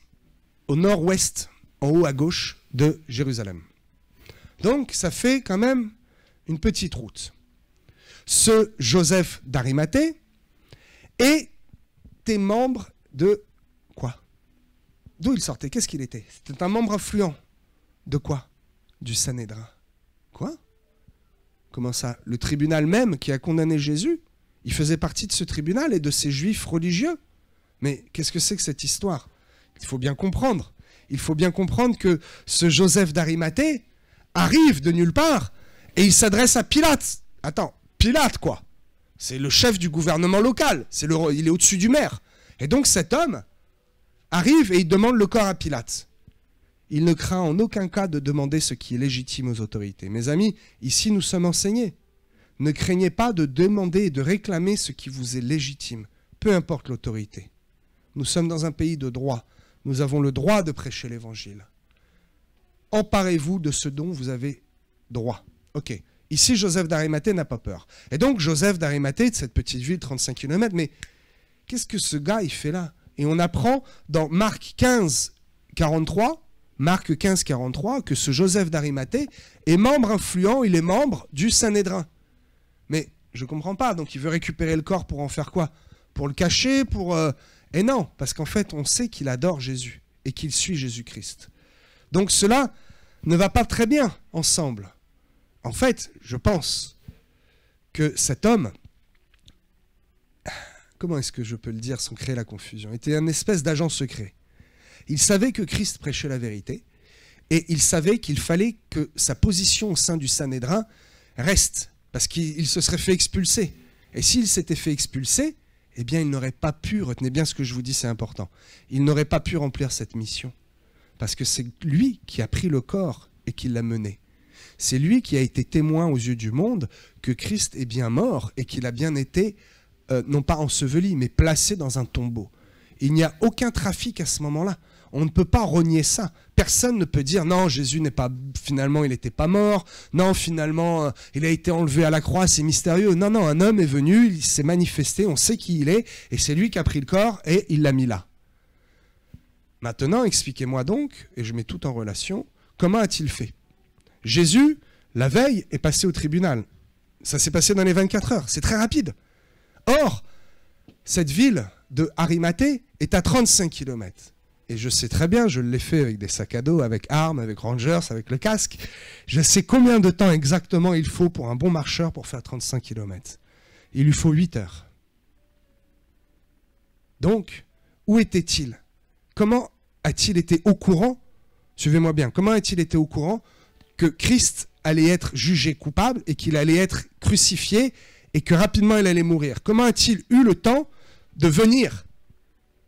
au nord-ouest, en haut à gauche de Jérusalem. Donc ça fait quand même une petite route. Ce Joseph d'Arimathée était membre de quoi? D'où il sortait? Qu'est-ce qu'il était? C'était un membre influent. De quoi? Du Sanhédrin. Quoi? Comment ça? Le tribunal même qui a condamné Jésus, il faisait partie de ce tribunal et de ces juifs religieux. Mais qu'est-ce que c'est que cette histoire? Il faut bien comprendre. Il faut bien comprendre que ce Joseph d'Arimathée arrive de nulle part et il s'adresse à Pilate. Attends, Pilate quoi? C'est le chef du gouvernement local. Il est au-dessus du maire. Et donc cet homme arrive et il demande le corps à Pilate. Il ne craint en aucun cas de demander ce qui est légitime aux autorités. Mes amis, ici nous sommes enseignés. Ne craignez pas de demander et de réclamer ce qui vous est légitime, peu importe l'autorité. Nous sommes dans un pays de droit. Nous avons le droit de prêcher l'évangile. Emparez-vous de ce dont vous avez droit. Ok. Ici, Joseph d'Arimathée n'a pas peur. Et donc, Joseph d'Arimathée, de cette petite ville, 35 km, mais qu'est-ce que ce gars, il fait là? Et on apprend dans Marc 15, 43, que ce Joseph d'Arimathée est membre influent, il est membre du Sanhédrin. Mais je ne comprends pas, donc il veut récupérer le corps pour en faire quoi? Pour le cacher, pour... Et non, parce qu'en fait, on sait qu'il adore Jésus et qu'il suit Jésus-Christ. Donc cela ne va pas très bien ensemble. En fait, je pense que cet homme, comment est-ce que je peux le dire sans créer la confusion, était un espèce d'agent secret. Il savait que Christ prêchait la vérité et il savait qu'il fallait que sa position au sein du Sanhédrin reste, parce qu'il se serait fait expulser. Et s'il s'était fait expulser, eh bien il n'aurait pas pu, retenez bien ce que je vous dis, c'est important, il n'aurait pas pu remplir cette mission. Parce que c'est lui qui a pris le corps et qui l'a mené. C'est lui qui a été témoin aux yeux du monde que Christ est bien mort et qu'il a bien été, non pas enseveli, mais placé dans un tombeau. Il n'y a aucun trafic à ce moment-là. On ne peut pas renier ça. Personne ne peut dire non, Jésus n'est pas, finalement il n'était pas mort, non, finalement il a été enlevé à la croix, c'est mystérieux. Non, non, un homme est venu, il s'est manifesté, on sait qui il est, et c'est lui qui a pris le corps et il l'a mis là. Maintenant, expliquez-moi donc, et je mets tout en relation, comment a-t-il fait? Jésus, la veille, est passé au tribunal. Ça s'est passé dans les 24 heures, c'est très rapide. Or, cette ville de Arimathée est à 35 km. Et je sais très bien, je l'ai fait avec des sacs à dos, avec armes, avec rangers, avec le casque. Je sais combien de temps exactement il faut pour un bon marcheur pour faire 35 km. Il lui faut 8 heures. Donc, où était-il? Comment a-t-il été au courant, suivez-moi bien, comment a-t-il été au courant que Christ allait être jugé coupable et qu'il allait être crucifié et que rapidement il allait mourir? Comment a-t-il eu le temps de venir?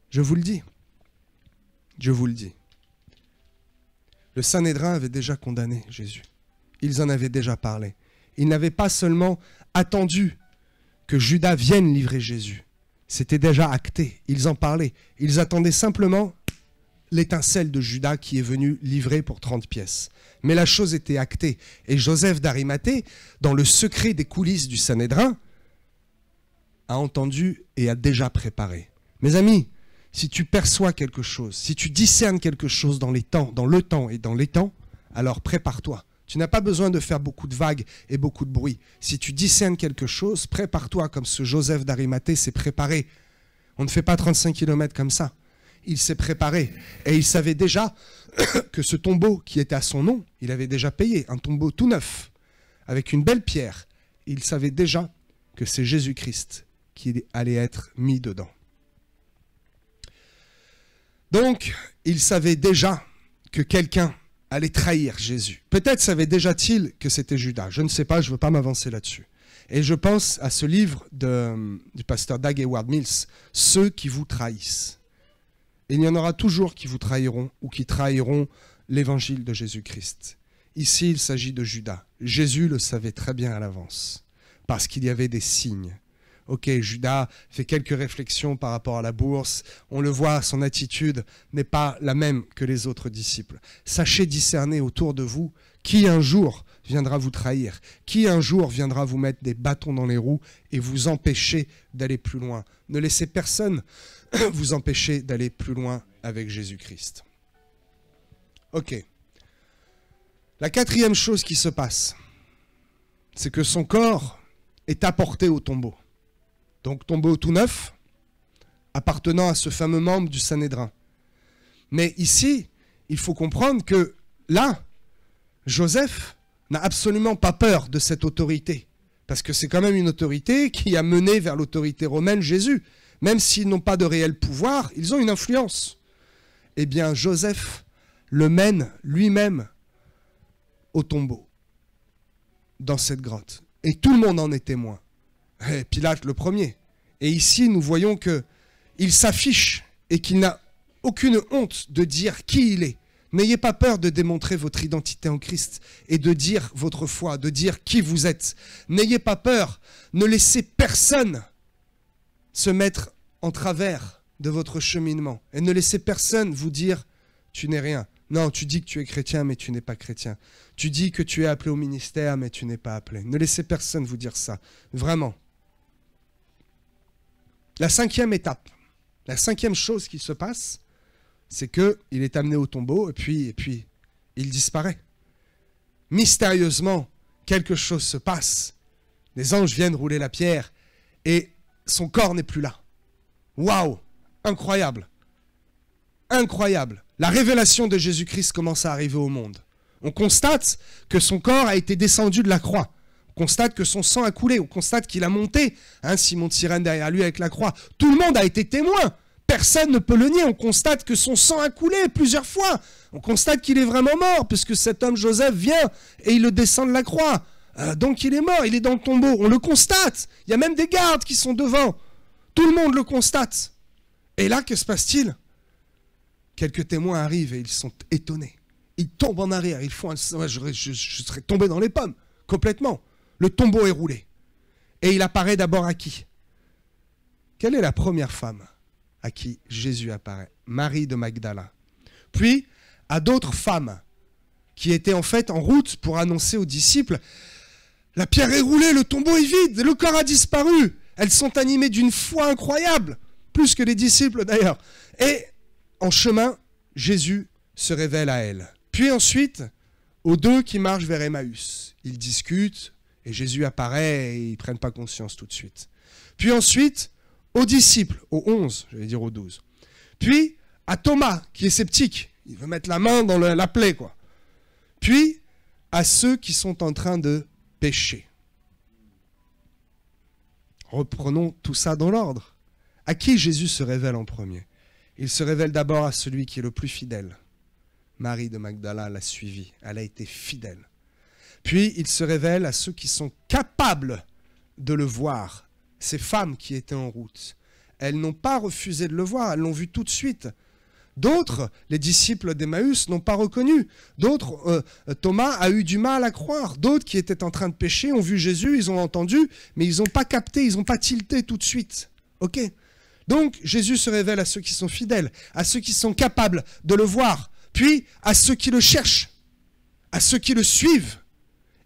Je vous le dis. Je vous le dis. Le Sanhédrin avait déjà condamné Jésus. Ils en avaient déjà parlé. Ils n'avaient pas seulement attendu que Judas vienne livrer Jésus. C'était déjà acté. Ils en parlaient. Ils attendaient simplement l'étincelle de Judas qui est venu livrer pour 30 pièces. Mais la chose était actée. Et Joseph d'Arimathée, dans le secret des coulisses du Sanhédrin, a entendu et a déjà préparé. Mes amis, si tu perçois quelque chose, si tu discernes quelque chose dans les temps, dans le temps et dans les temps, alors prépare-toi. Tu n'as pas besoin de faire beaucoup de vagues et beaucoup de bruit. Si tu discernes quelque chose, prépare-toi comme ce Joseph d'Arimathée s'est préparé. On ne fait pas 35 km comme ça. Il s'est préparé et il savait déjà que ce tombeau qui était à son nom, il avait déjà payé un tombeau tout neuf, avec une belle pierre. il savait déjà que c'est Jésus-Christ qui allait être mis dedans. Donc, il savait déjà que quelqu'un allait trahir Jésus. Peut-être savait déjà-t-il que c'était Judas. Je ne sais pas, je ne veux pas m'avancer là-dessus. Et je pense à ce livre du pasteur Doug Hayward-Mills, « Ceux qui vous trahissent ». Et il y en aura toujours qui vous trahiront ou qui trahiront l'évangile de Jésus-Christ. Ici, il s'agit de Judas. Jésus le savait très bien à l'avance, parce qu'il y avait des signes. Ok, Judas fait quelques réflexions par rapport à la bourse. On le voit, son attitude n'est pas la même que les autres disciples. Sachez discerner autour de vous qui un jour viendra vous trahir, qui un jour viendra vous mettre des bâtons dans les roues et vous empêcher d'aller plus loin. Ne laissez personne vous empêcher d'aller plus loin avec Jésus-Christ. Ok. La quatrième chose qui se passe, c'est que son corps est apporté au tombeau. Donc tombeau tout neuf, appartenant à ce fameux membre du Sanhédrin. Mais ici, il faut comprendre que là, Joseph n'a absolument pas peur de cette autorité. Parce que c'est quand même une autorité qui a mené vers l'autorité romaine Jésus. Même s'ils n'ont pas de réel pouvoir, ils ont une influence. Eh bien, Joseph le mène lui-même au tombeau, dans cette grotte. Et tout le monde en est témoin. Et Pilate le premier. Et ici, nous voyons qu'il s'affiche et qu'il n'a aucune honte de dire qui il est. N'ayez pas peur de démontrer votre identité en Christ et de dire votre foi, de dire qui vous êtes. N'ayez pas peur, ne laissez personne se mettre en travers de votre cheminement. Et ne laissez personne vous dire « tu n'es rien ». Non, tu dis que tu es chrétien, mais tu n'es pas chrétien. Tu dis que tu es appelé au ministère, mais tu n'es pas appelé. Ne laissez personne vous dire ça. Vraiment. La cinquième étape, la cinquième chose qui se passe, c'est qu'il est amené au tombeau et puis il disparaît. Mystérieusement, quelque chose se passe. Les anges viennent rouler la pierre et son corps n'est plus là. Waouh! Incroyable! Incroyable! La révélation de Jésus-Christ commence à arriver au monde. On constate que son corps a été descendu de la croix. On constate que son sang a coulé. On constate qu'il a monté. Simon de Cyrène derrière lui avec la croix. Tout le monde a été témoin. Personne ne peut le nier. On constate que son sang a coulé plusieurs fois. On constate qu'il est vraiment mort, puisque cet homme Joseph vient et il le descend de la croix. Donc il est mort, il est dans le tombeau. On le constate. Il y a même des gardes qui sont devant. Tout le monde le constate. Et là, que se passe-t-il? Quelques témoins arrivent et ils sont étonnés. Ils tombent en arrière. Ils font je serais tombé dans les pommes, complètement. Le tombeau est roulé. Et il apparaît d'abord à qui? Quelle est la première femme à qui Jésus apparaît? Marie de Magdala. Puis, à d'autres femmes qui étaient en fait en route pour annoncer aux disciples « La pierre est roulée, le tombeau est vide, le corps a disparu ». Elles sont animées d'une foi incroyable, plus que les disciples d'ailleurs. Et en chemin, Jésus se révèle à elles. Puis ensuite, aux deux qui marchent vers Emmaüs. Ils discutent et Jésus apparaît et ils ne prennent pas conscience tout de suite. Puis ensuite, aux disciples, aux 11, j'allais dire aux 12. Puis à Thomas, qui est sceptique. Il veut mettre la main dans la plaie, quoi. Puis à ceux qui sont en train de pécher. Reprenons tout ça dans l'ordre. À qui Jésus se révèle en premier? Il se révèle d'abord à celui qui est le plus fidèle. Marie de Magdala l'a suivi. Elle a été fidèle. Puis il se révèle à ceux qui sont capables de le voir. Ces femmes qui étaient en route. Elles n'ont pas refusé de le voir. Elles l'ont vu tout de suite. D'autres, les disciples d'Emmaüs, n'ont pas reconnu. D'autres, Thomas a eu du mal à croire. D'autres qui étaient en train de pécher ont vu Jésus, ils ont entendu, mais ils n'ont pas capté, ils n'ont pas tilté tout de suite. Ok? Donc, Jésus se révèle à ceux qui sont fidèles, à ceux qui sont capables de le voir, puis à ceux qui le cherchent, à ceux qui le suivent,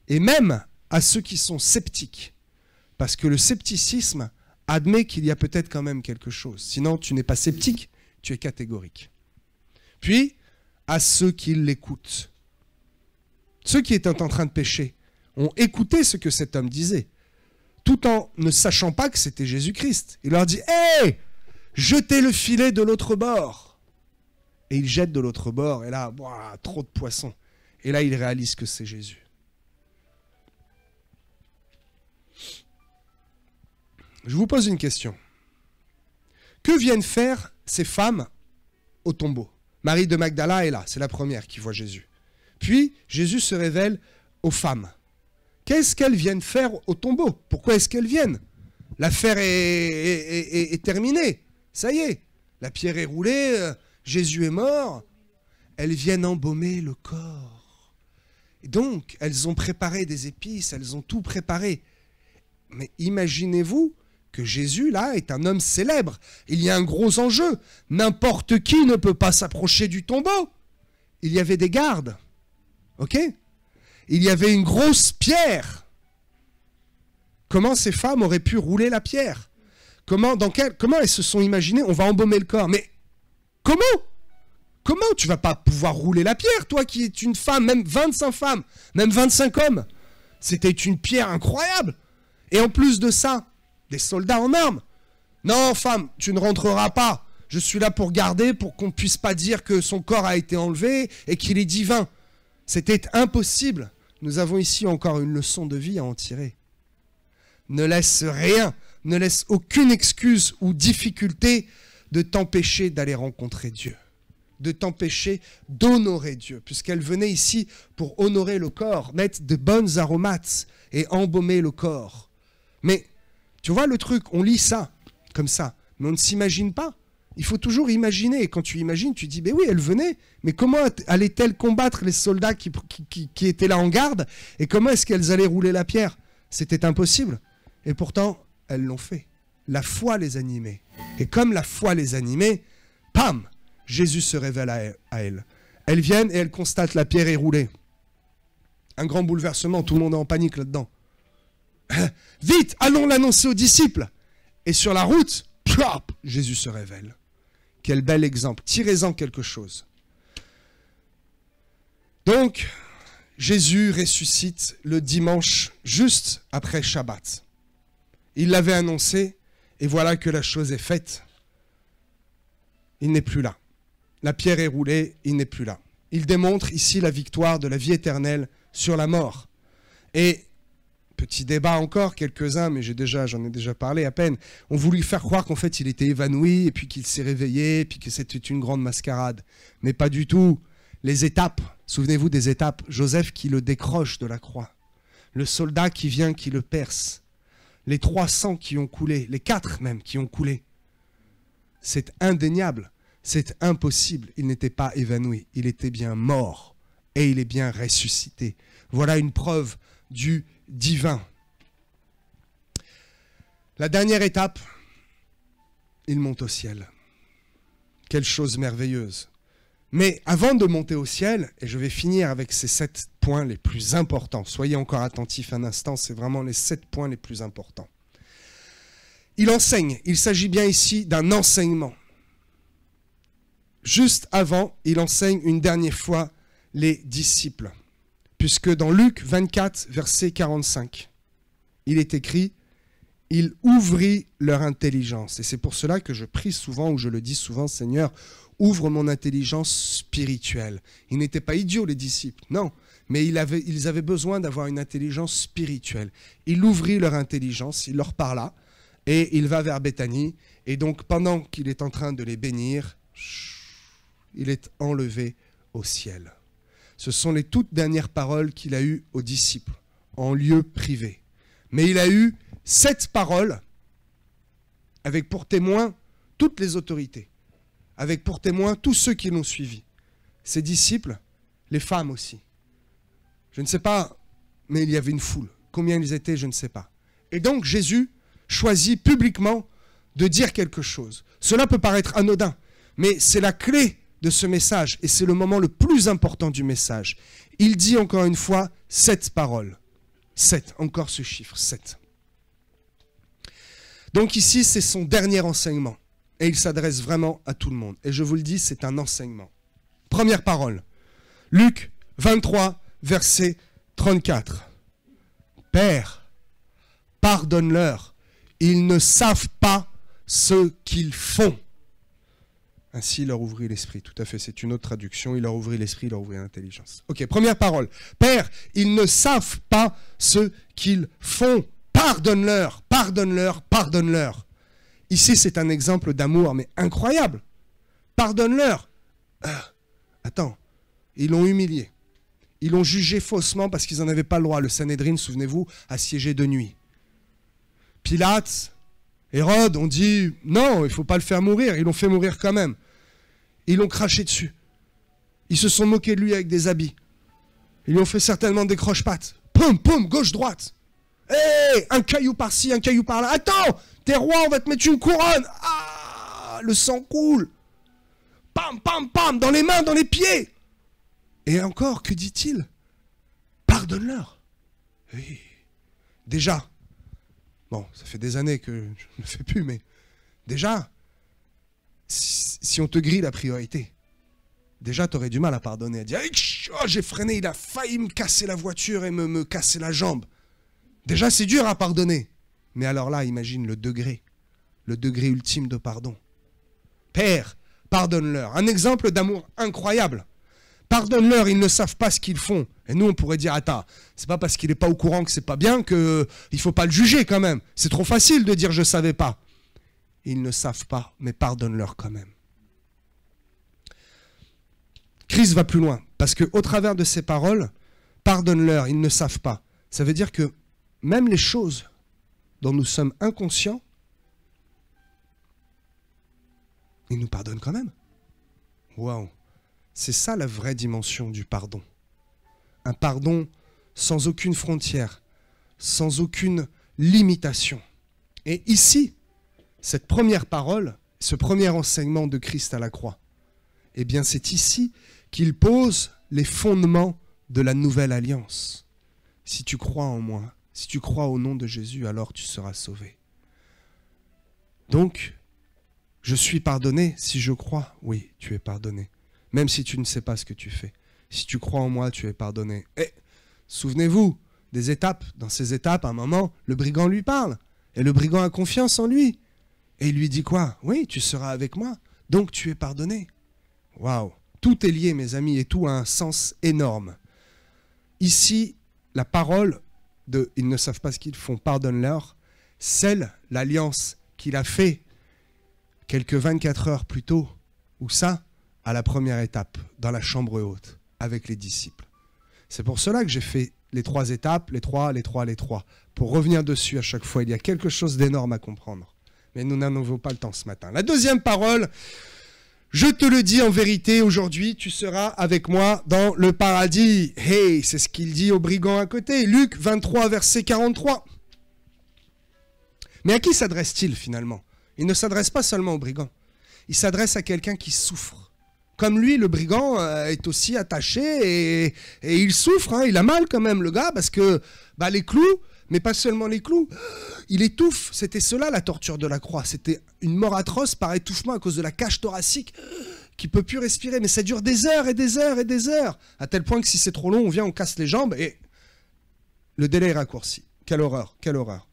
et même à ceux qui sont sceptiques. Parce que le scepticisme admet qu'il y a peut-être quand même quelque chose. Sinon, tu n'es pas sceptique, tu es catégorique. Puis, à ceux qui l'écoutent. Ceux qui étaient en train de pécher ont écouté ce que cet homme disait, tout en ne sachant pas que c'était Jésus-Christ. Il leur dit « Hé, jetez le filet de l'autre bord !» Et ils jettent de l'autre bord, et là, boah, trop de poissons. Et là, ils réalisent que c'est Jésus. Je vous pose une question. Que viennent faire ces femmes au tombeau? Marie de Magdala est là, c'est la première qui voit Jésus. Puis, Jésus se révèle aux femmes. Qu'est-ce qu'elles viennent faire au tombeau? Pourquoi est-ce qu'elles viennent? L'affaire est terminée. Ça y est, la pierre est roulée, Jésus est mort. Elles viennent embaumer le corps. Et donc, elles ont préparé des épices, elles ont tout préparé. Mais imaginez-vous que Jésus, là, est un homme célèbre. Il y a un gros enjeu. N'importe qui ne peut pas s'approcher du tombeau. Il y avait des gardes. Ok? Il y avait une grosse pierre. Comment ces femmes auraient pu rouler la pierre? Comment elles se sont imaginées? On va embaumer le corps. Mais comment? Comment tu vas pas pouvoir rouler la pierre, toi qui es une femme, même 25 femmes, même 25 hommes? C'était une pierre incroyable. Et en plus de ça, des soldats en armes. Non, femme, tu ne rentreras pas. Je suis là pour garder, pour qu'on ne puisse pas dire que son corps a été enlevé et qu'il est divin. C'était impossible. Nous avons ici encore une leçon de vie à en tirer. Ne laisse rien, ne laisse aucune excuse ou difficulté de t'empêcher d'aller rencontrer Dieu, de t'empêcher d'honorer Dieu, puisqu'elle venait ici pour honorer le corps, mettre de bonnes aromates et embaumer le corps. Mais tu vois le truc, on lit ça comme ça, mais on ne s'imagine pas. Il faut toujours imaginer, et quand tu imagines, tu dis, ben oui, elle venait, mais comment allait-elle combattre les soldats qui étaient là en garde, et comment est-ce qu'elles allaient rouler la pierre? C'était impossible. Et pourtant, elles l'ont fait. La foi les animait. Et comme la foi les animait, pam, Jésus se révèle à elles. Elles viennent et elles constatent la pierre est roulée. Un grand bouleversement, tout le monde est en panique là-dedans. Vite, allons l'annoncer aux disciples. Et sur la route, plop, Jésus se révèle. Quel bel exemple. Tirez-en quelque chose. Donc, Jésus ressuscite le dimanche juste après Shabbat. Il l'avait annoncé, et voilà que la chose est faite. Il n'est plus là. La pierre est roulée, il n'est plus là. Il démontre ici la victoire de la vie éternelle sur la mort. Et, petit débat encore, quelques-uns, mais j'en ai déjà parlé à peine, ont voulu faire croire qu'en fait il était évanoui, et puis qu'il s'est réveillé, et puis que c'était une grande mascarade. Mais pas du tout. Les étapes, souvenez-vous des étapes, Joseph qui le décroche de la croix, le soldat qui vient, qui le perce, les 300 qui ont coulé, les 4 même qui ont coulé. C'est indéniable, c'est impossible. Il n'était pas évanoui, il était bien mort et il est bien ressuscité. Voilà une preuve du divin. La dernière étape, il monte au ciel. Quelle chose merveilleuse. Mais avant de monter au ciel, et je vais finir avec ces 7 points les plus importants, soyez encore attentifs un instant, c'est vraiment les 7 points les plus importants. Il enseigne, il s'agit bien ici d'un enseignement. Juste avant, il enseigne une dernière fois les disciples, puisque dans Luc 24, verset 45, il est écrit « Il ouvrit leur intelligence ». Et c'est pour cela que je prie souvent, ou je le dis souvent, « Seigneur, ouvre mon intelligence spirituelle ». Ils n'étaient pas idiots, les disciples, non. Mais ils avaient besoin d'avoir une intelligence spirituelle. Il ouvrit leur intelligence, il leur parla, et il va vers Béthanie. Et donc, pendant qu'il est en train de les bénir, il est enlevé au ciel. Ce sont les toutes dernières paroles qu'il a eues aux disciples, en lieu privé. Mais il a eu 7 paroles, avec pour témoin toutes les autorités, avec pour témoin tous ceux qui l'ont suivi. Ses disciples, les femmes aussi. Je ne sais pas, mais il y avait une foule. Combien ils étaient, je ne sais pas. Et donc Jésus choisit publiquement de dire quelque chose. Cela peut paraître anodin, mais c'est la clé de ce message, et c'est le moment le plus important du message. Il dit encore une fois 7 paroles. 7, encore ce chiffre, 7. Donc ici, c'est son dernier enseignement. Et il s'adresse vraiment à tout le monde. Et je vous le dis, c'est un enseignement. Première parole. Luc 23, verset 34. Père, pardonne-leur. Ils ne savent pas ce qu'ils font. Ainsi, il leur ouvrit l'esprit. Tout à fait, c'est une autre traduction. Il leur ouvrit l'esprit, il leur ouvrit l'intelligence. Ok, première parole. Père, ils ne savent pas ce qu'ils font. Pardonne-leur. Pardonne-leur, pardonne-leur. Ici, c'est un exemple d'amour, mais incroyable. Pardonne-leur. Attends, ils l'ont humilié. Ils l'ont jugé faussement parce qu'ils n'en avaient pas le droit. Le Sanhédrin, souvenez-vous, assiégé de nuit. Pilate, Hérode ont dit non, il ne faut pas le faire mourir. Ils l'ont fait mourir quand même. Ils l'ont craché dessus. Ils se sont moqués de lui avec des habits. Ils lui ont fait certainement des croche-pattes. Poum, poum, gauche-droite. Hé, un caillou par-ci, un caillou par-là. Attends, t'es roi, on va te mettre une couronne. Ah, le sang coule. Pam, pam, pam, dans les mains, dans les pieds. Et encore, que dit-il? Pardonne-leur. Oui. Déjà, bon, ça fait des années que je ne le fais plus, mais déjà, si on te grille la priorité, déjà, tu aurais du mal à pardonner, à dire oh, j'ai freiné, il a failli me casser la voiture et me casser la jambe. Déjà, c'est dur à pardonner. Mais alors là, imagine le degré ultime de pardon. Père, pardonne-leur. Un exemple d'amour incroyable. Pardonne-leur, ils ne savent pas ce qu'ils font. Et nous, on pourrait dire, attends, c'est pas parce qu'il n'est pas au courant que c'est pas bien qu'il ne faut pas le juger quand même. C'est trop facile de dire je savais pas. Ils ne savent pas, mais pardonne-leur quand même. Christ va plus loin, parce qu'au travers de ces paroles, pardonne-leur, ils ne savent pas. Ça veut dire que même les choses dont nous sommes inconscients, il nous pardonne quand même. Waouh! C'est ça la vraie dimension du pardon. Un pardon sans aucune frontière, sans aucune limitation. Et ici, cette première parole, ce premier enseignement de Christ à la croix, eh bien c'est ici qu'il pose les fondements de la nouvelle alliance. Si tu crois en moi, si tu crois au nom de Jésus, alors tu seras sauvé. Donc, je suis pardonné si je crois. Oui, tu es pardonné. Même si tu ne sais pas ce que tu fais. Si tu crois en moi, tu es pardonné. Et souvenez-vous des étapes. Dans ces étapes, à un moment, le brigand lui parle. Et le brigand a confiance en lui. Et il lui dit quoi? Oui, tu seras avec moi. Donc tu es pardonné. Waouh! Tout est lié, mes amis, et tout a un sens énorme. Ici, la parole de « ils ne savent pas ce qu'ils font, pardonne-leur », scelle l'alliance qu'il a fait quelques 24 heures plus tôt, ou ça, à la première étape, dans la chambre haute, avec les disciples. C'est pour cela que j'ai fait les 3 étapes, les 3, pour revenir dessus à chaque fois. Il y a quelque chose d'énorme à comprendre. Mais nous n'en avons pas le temps ce matin. La deuxième parole, je te le dis en vérité, aujourd'hui, tu seras avec moi dans le paradis. Hey, c'est ce qu'il dit au brigand à côté. Luc 23, verset 43. Mais à qui s'adresse-t-il finalement? Il ne s'adresse pas seulement au brigand. Il s'adresse à quelqu'un qui souffre. Comme lui, le brigand est aussi attaché et il souffre, hein, il a mal quand même le gars parce que les clous, mais pas seulement les clous, il étouffe. C'était cela la torture de la croix, c'était une mort atroce par étouffement à cause de la cage thoracique qui ne peut plus respirer. Mais ça dure des heures et des heures et des heures, à tel point que si c'est trop long, on vient, on casse les jambes et le délai est raccourci. Quelle horreur, quelle horreur.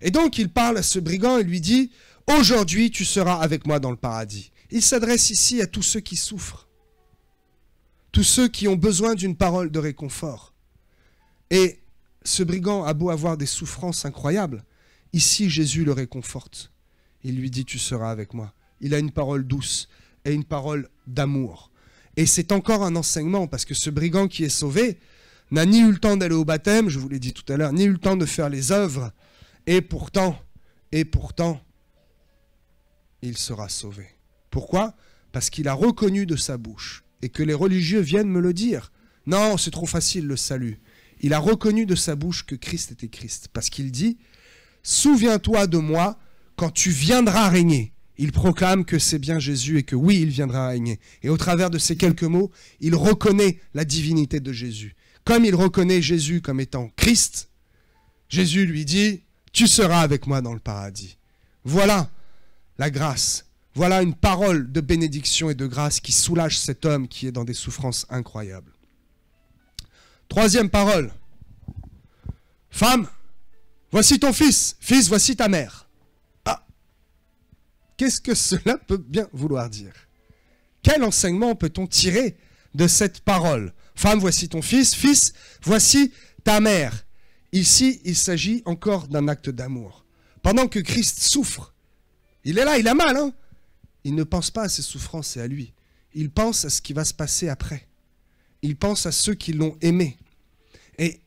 Et donc il parle à ce brigand et lui dit « Aujourd'hui tu seras avec moi dans le paradis ». Il s'adresse ici à tous ceux qui souffrent, tous ceux qui ont besoin d'une parole de réconfort. Et ce brigand a beau avoir des souffrances incroyables, ici Jésus le réconforte. Il lui dit « Tu seras avec moi ». Il a une parole douce et une parole d'amour. Et c'est encore un enseignement, parce que ce brigand qui est sauvé n'a ni eu le temps d'aller au baptême, je vous l'ai dit tout à l'heure, ni eu le temps de faire les œuvres, et pourtant, il sera sauvé. Pourquoi? Parce qu'il a reconnu de sa bouche, et que les religieux viennent me le dire. Non, c'est trop facile le salut. Il a reconnu de sa bouche que Christ était Christ, parce qu'il dit « Souviens-toi de moi quand tu viendras régner ». Il proclame que c'est bien Jésus et que oui, il viendra régner. Et au travers de ces quelques mots, il reconnaît la divinité de Jésus. Comme il reconnaît Jésus comme étant Christ, Jésus lui dit « Tu seras avec moi dans le paradis ». Voilà la grâce. Voilà une parole de bénédiction et de grâce qui soulage cet homme qui est dans des souffrances incroyables. Troisième parole. Femme, voici ton fils. Fils, voici ta mère. Ah, qu'est-ce que cela peut bien vouloir dire? Quel enseignement peut-on tirer de cette parole? Femme, voici ton fils. Fils, voici ta mère. Ici, il s'agit encore d'un acte d'amour. pendant que Christ souffre, il est là, il a mal, hein? Il ne pense pas à ses souffrances et à lui. Il pense à ce qui va se passer après. Il pense à ceux qui l'ont aimé. Et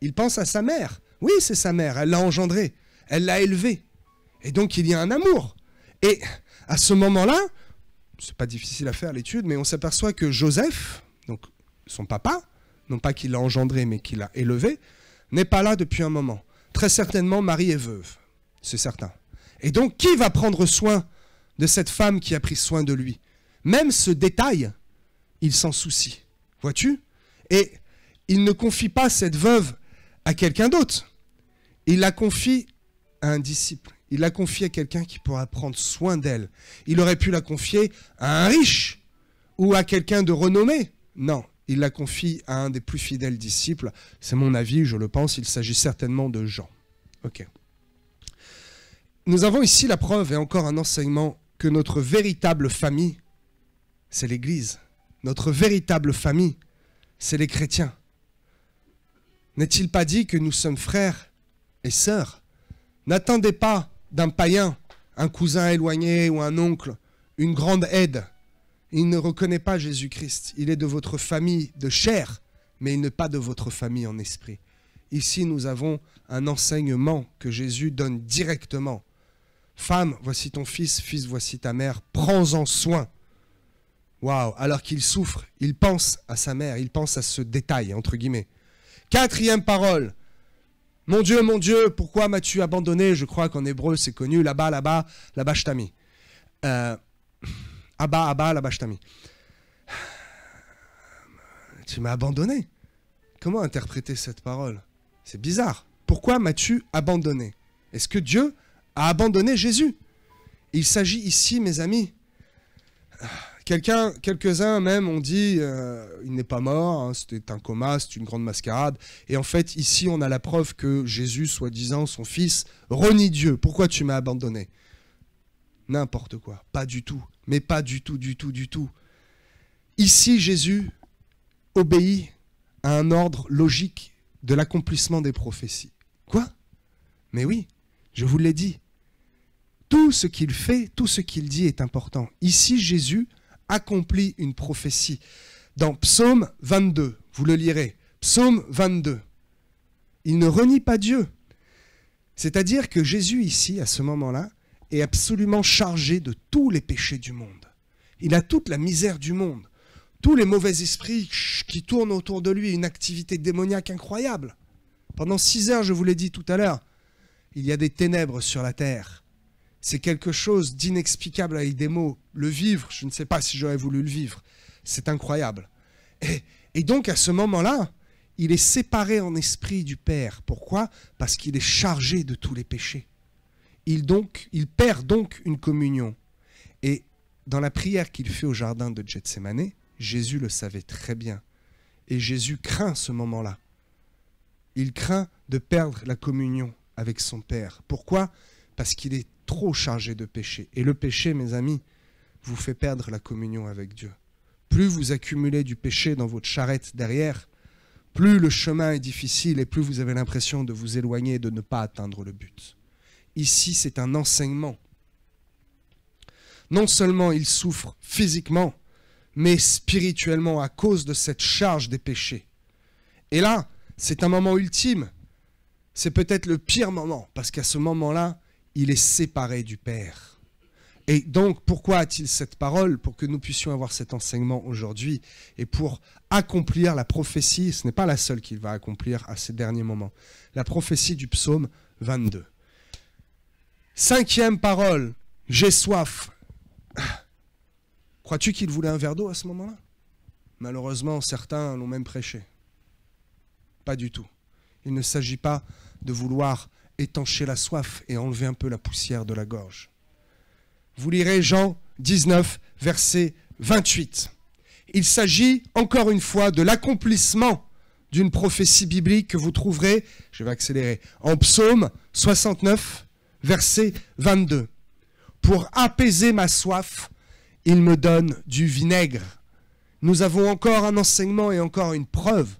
il pense à sa mère. Oui, c'est sa mère, elle l'a engendré, elle l'a élevé. Et donc il y a un amour. Et à ce moment-là, c'est pas difficile à faire l'étude, mais on s'aperçoit que Joseph, donc son papa, non pas qu'il l'a engendré, mais qu'il l'a élevé, n'est pas là depuis un moment. Très certainement, Marie est veuve, c'est certain. Et donc, qui va prendre soin de cette femme qui a pris soin de lui? Même ce détail, il s'en soucie. Vois-tu? Et il ne confie pas cette veuve à quelqu'un d'autre. Il la confie à un disciple. Il la confie à quelqu'un qui pourra prendre soin d'elle. Il aurait pu la confier à un riche ou à quelqu'un de renommé. Non, il la confie à un des plus fidèles disciples. C'est mon avis, je le pense, il s'agit certainement de Jean. Ok. Nous avons ici la preuve et encore un enseignement que notre véritable famille, c'est l'Église. Notre véritable famille, c'est les chrétiens. N'est-il pas dit que nous sommes frères et sœurs? N'attendez pas d'un païen, un cousin éloigné ou un oncle, une grande aide. Il ne reconnaît pas Jésus-Christ. Il est de votre famille de chair, mais il n'est pas de votre famille en esprit. Ici, nous avons un enseignement que Jésus donne directement. Femme, voici ton fils, fils, voici ta mère, prends-en soin. Waouh, alors qu'il souffre, il pense à sa mère, il pense à ce détail, entre guillemets. Quatrième parole. Mon Dieu, pourquoi m'as-tu abandonné? Je crois qu'en hébreu, c'est connu, là-bas, là-bas, je t'ai mis. Abba, là-bas, je t'ai mis. Tu m'as abandonné. Comment interpréter cette parole? C'est bizarre. Pourquoi m'as-tu abandonné? Est-ce que Dieu a abandonné Jésus? Il s'agit ici, mes amis, quelques-uns même ont dit il n'est pas mort, hein, c'était un coma, c'est une grande mascarade. Et en fait, ici, on a la preuve que Jésus, soi-disant son fils, renie Dieu. Pourquoi tu m'as abandonné? N'importe quoi, pas du tout, mais pas du tout, du tout, du tout. Ici, Jésus obéit à un ordre logique de l'accomplissement des prophéties. Quoi? Mais oui, je vous l'ai dit. Tout ce qu'il fait, tout ce qu'il dit est important. Ici, Jésus accomplit une prophétie. Dans Psaume 22, vous le lirez, Psaume 22, il ne renie pas Dieu. C'est-à-dire que Jésus ici, à ce moment-là, est absolument chargé de tous les péchés du monde. Il a toute la misère du monde, tous les mauvais esprits qui tournent autour de lui, une activité démoniaque incroyable. Pendant 6 heures, je vous l'ai dit tout à l'heure, il y a des ténèbres sur la terre. C'est quelque chose d'inexplicable avec des mots. Le vivre, je ne sais pas si j'aurais voulu le vivre. C'est incroyable. Et donc, à ce moment-là, il est séparé en esprit du Père. Pourquoi? Parce qu'il est chargé de tous les péchés. Il perd donc une communion. Et dans la prière qu'il fait au jardin de Gethsémane, Jésus le savait très bien. Et Jésus craint ce moment-là. Il craint de perdre la communion avec son Père. Pourquoi? Parce qu'il est trop chargé de péché. Et le péché, mes amis, vous fait perdre la communion avec Dieu. Plus vous accumulez du péché dans votre charrette derrière, plus le chemin est difficile et plus vous avez l'impression de vous éloigner et de ne pas atteindre le but. Ici, c'est un enseignement. Non seulement il souffre physiquement, mais spirituellement à cause de cette charge des péchés. Et là, c'est un moment ultime. C'est peut-être le pire moment, parce qu'à ce moment-là, il est séparé du Père. Et donc, pourquoi a-t-il cette parole? Pour que nous puissions avoir cet enseignement aujourd'hui et pour accomplir la prophétie, ce n'est pas la seule qu'il va accomplir à ces derniers moments, la prophétie du psaume 22. 5e parole, j'ai soif. Crois-tu qu'il voulait un verre d'eau à ce moment-là? Malheureusement, certains l'ont même prêché. Pas du tout. Il ne s'agit pas de vouloir étancher la soif et enlever un peu la poussière de la gorge. Vous lirez Jean 19, verset 28. Il s'agit encore une fois de l'accomplissement d'une prophétie biblique que vous trouverez, je vais accélérer, en Psaume 69, verset 22. Pour apaiser ma soif, il me donne du vinaigre. Nous avons encore un enseignement et encore une preuve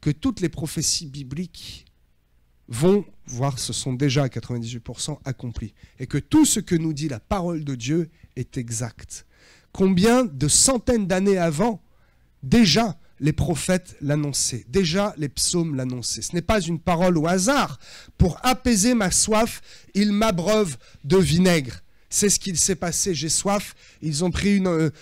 que toutes les prophéties bibliques vont voir, ce sont déjà à 98% accomplis. Et que tout ce que nous dit la parole de Dieu est exact. Combien de centaines d'années avant, déjà, les prophètes l'annonçaient, déjà les psaumes l'annonçaient. Ce n'est pas une parole au hasard. Pour apaiser ma soif, ils m'abreuvent de vinaigre. C'est ce qu'il s'est passé, j'ai soif. Ils ont pris une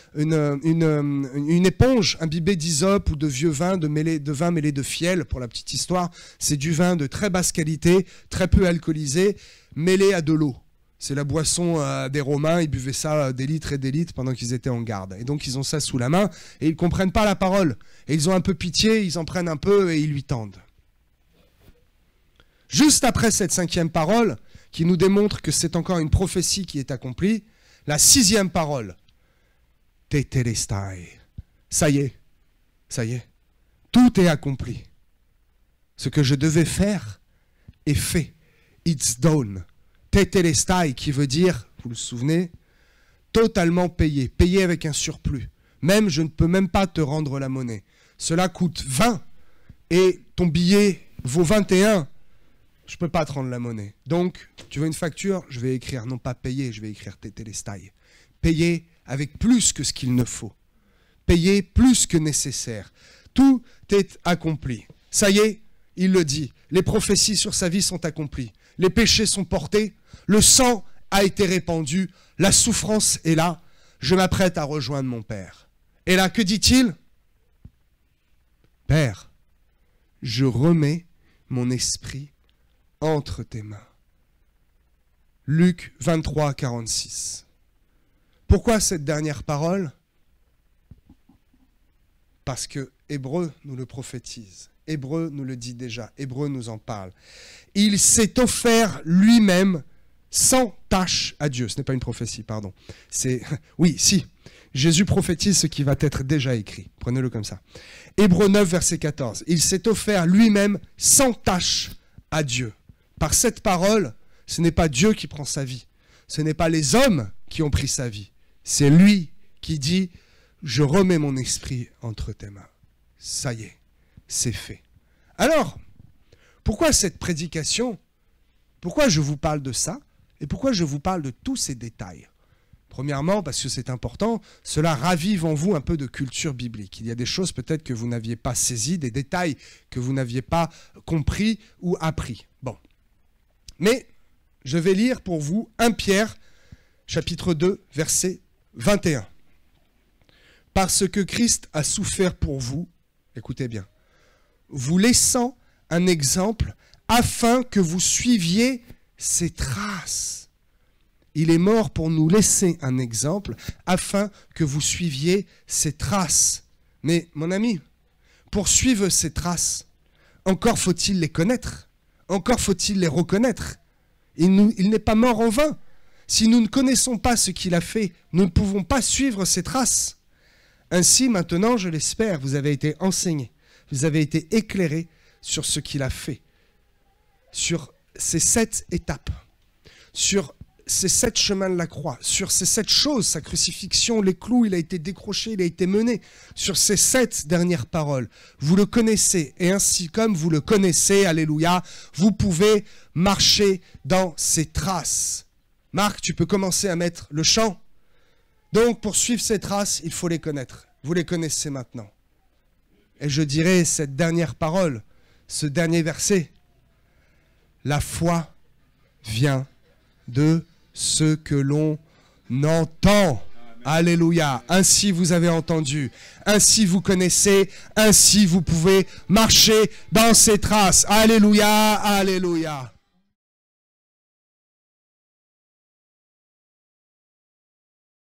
éponge imbibée d'hysope ou de vieux vin, de vin mêlé de fiel, pour la petite histoire. C'est du vin de très basse qualité, très peu alcoolisé, mêlé à de l'eau. C'est la boisson des Romains, ils buvaient ça des litres et des litres pendant qu'ils étaient en garde. Et donc ils ont ça sous la main et ils ne comprennent pas la parole. Et ils ont un peu pitié, ils en prennent un peu et ils lui tendent. Juste après cette 5e parole, qui nous démontre que c'est encore une prophétie qui est accomplie, la 6e parole, Tetelestai. Ça y est, tout est accompli. Ce que je devais faire est fait. It's done. Tetelestai, qui veut dire, vous le souvenez, totalement payé, payé avec un surplus. Même, je ne peux même pas te rendre la monnaie. Cela coûte 20 et ton billet vaut 21. Je ne peux pas te rendre la monnaie. Donc, tu veux une facture? Je vais écrire, non pas payé, je vais écrire Tetelestai. Payé avec plus que ce qu'il ne faut. Payé plus que nécessaire. Tout est accompli. Ça y est, il le dit. Les prophéties sur sa vie sont accomplies. Les péchés sont portés. Le sang a été répandu. La souffrance est là. Je m'apprête à rejoindre mon Père. Et là, que dit-il? Père, je remets mon esprit entre tes mains. Luc 23, 46. Pourquoi cette dernière parole? Parce que Hébreu nous le prophétise. Hébreu nous le dit déjà. Hébreu nous en parle. Il s'est offert lui-même sans tâche à Dieu. Ce n'est pas une prophétie, pardon. Oui, si. Jésus prophétise ce qui va être déjà écrit. Prenez-le comme ça. Hébreux 9, verset 14. Il s'est offert lui-même sans tâche à Dieu. Par cette parole, ce n'est pas Dieu qui prend sa vie. Ce n'est pas les hommes qui ont pris sa vie. C'est lui qui dit « Je remets mon esprit entre tes mains. » Ça y est, c'est fait. Alors, pourquoi cette prédication? Pourquoi je vous parle de ça? Et pourquoi je vous parle de tous ces détails? Premièrement, parce que c'est important, cela ravive en vous un peu de culture biblique. Il y a des choses peut-être que vous n'aviez pas saisies, des détails que vous n'aviez pas compris ou appris. Bon. Mais je vais lire pour vous 1 Pierre, chapitre 2, verset 21. Parce que Christ a souffert pour vous, écoutez bien, vous laissant un exemple afin que vous suiviez ses traces. Il est mort pour nous laisser un exemple afin que vous suiviez ses traces. Mais mon ami, pour suivre ces traces, encore faut-il les connaître, encore faut-il les reconnaître. Il n'est pas mort en vain. Si nous ne connaissons pas ce qu'il a fait, nous ne pouvons pas suivre ses traces. Ainsi, maintenant, je l'espère, vous avez été enseignés, vous avez été éclairés sur ce qu'il a fait, sur ces 7 étapes, sur ces 7 chemins de la croix, sur ces 7 choses, sa crucifixion, les clous, il a été décroché, il a été mené, sur ces 7 dernières paroles. Vous le connaissez, et ainsi comme vous le connaissez, alléluia, vous pouvez marcher dans ses traces. Marc, tu peux commencer à mettre le chant. Donc, pour suivre ces traces, il faut les connaître. Vous les connaissez maintenant. Et je dirais cette dernière parole, ce dernier verset. La foi vient de ce que l'on entend. Alléluia. Ainsi vous avez entendu, ainsi vous connaissez, ainsi vous pouvez marcher dans ses traces. Alléluia, alléluia.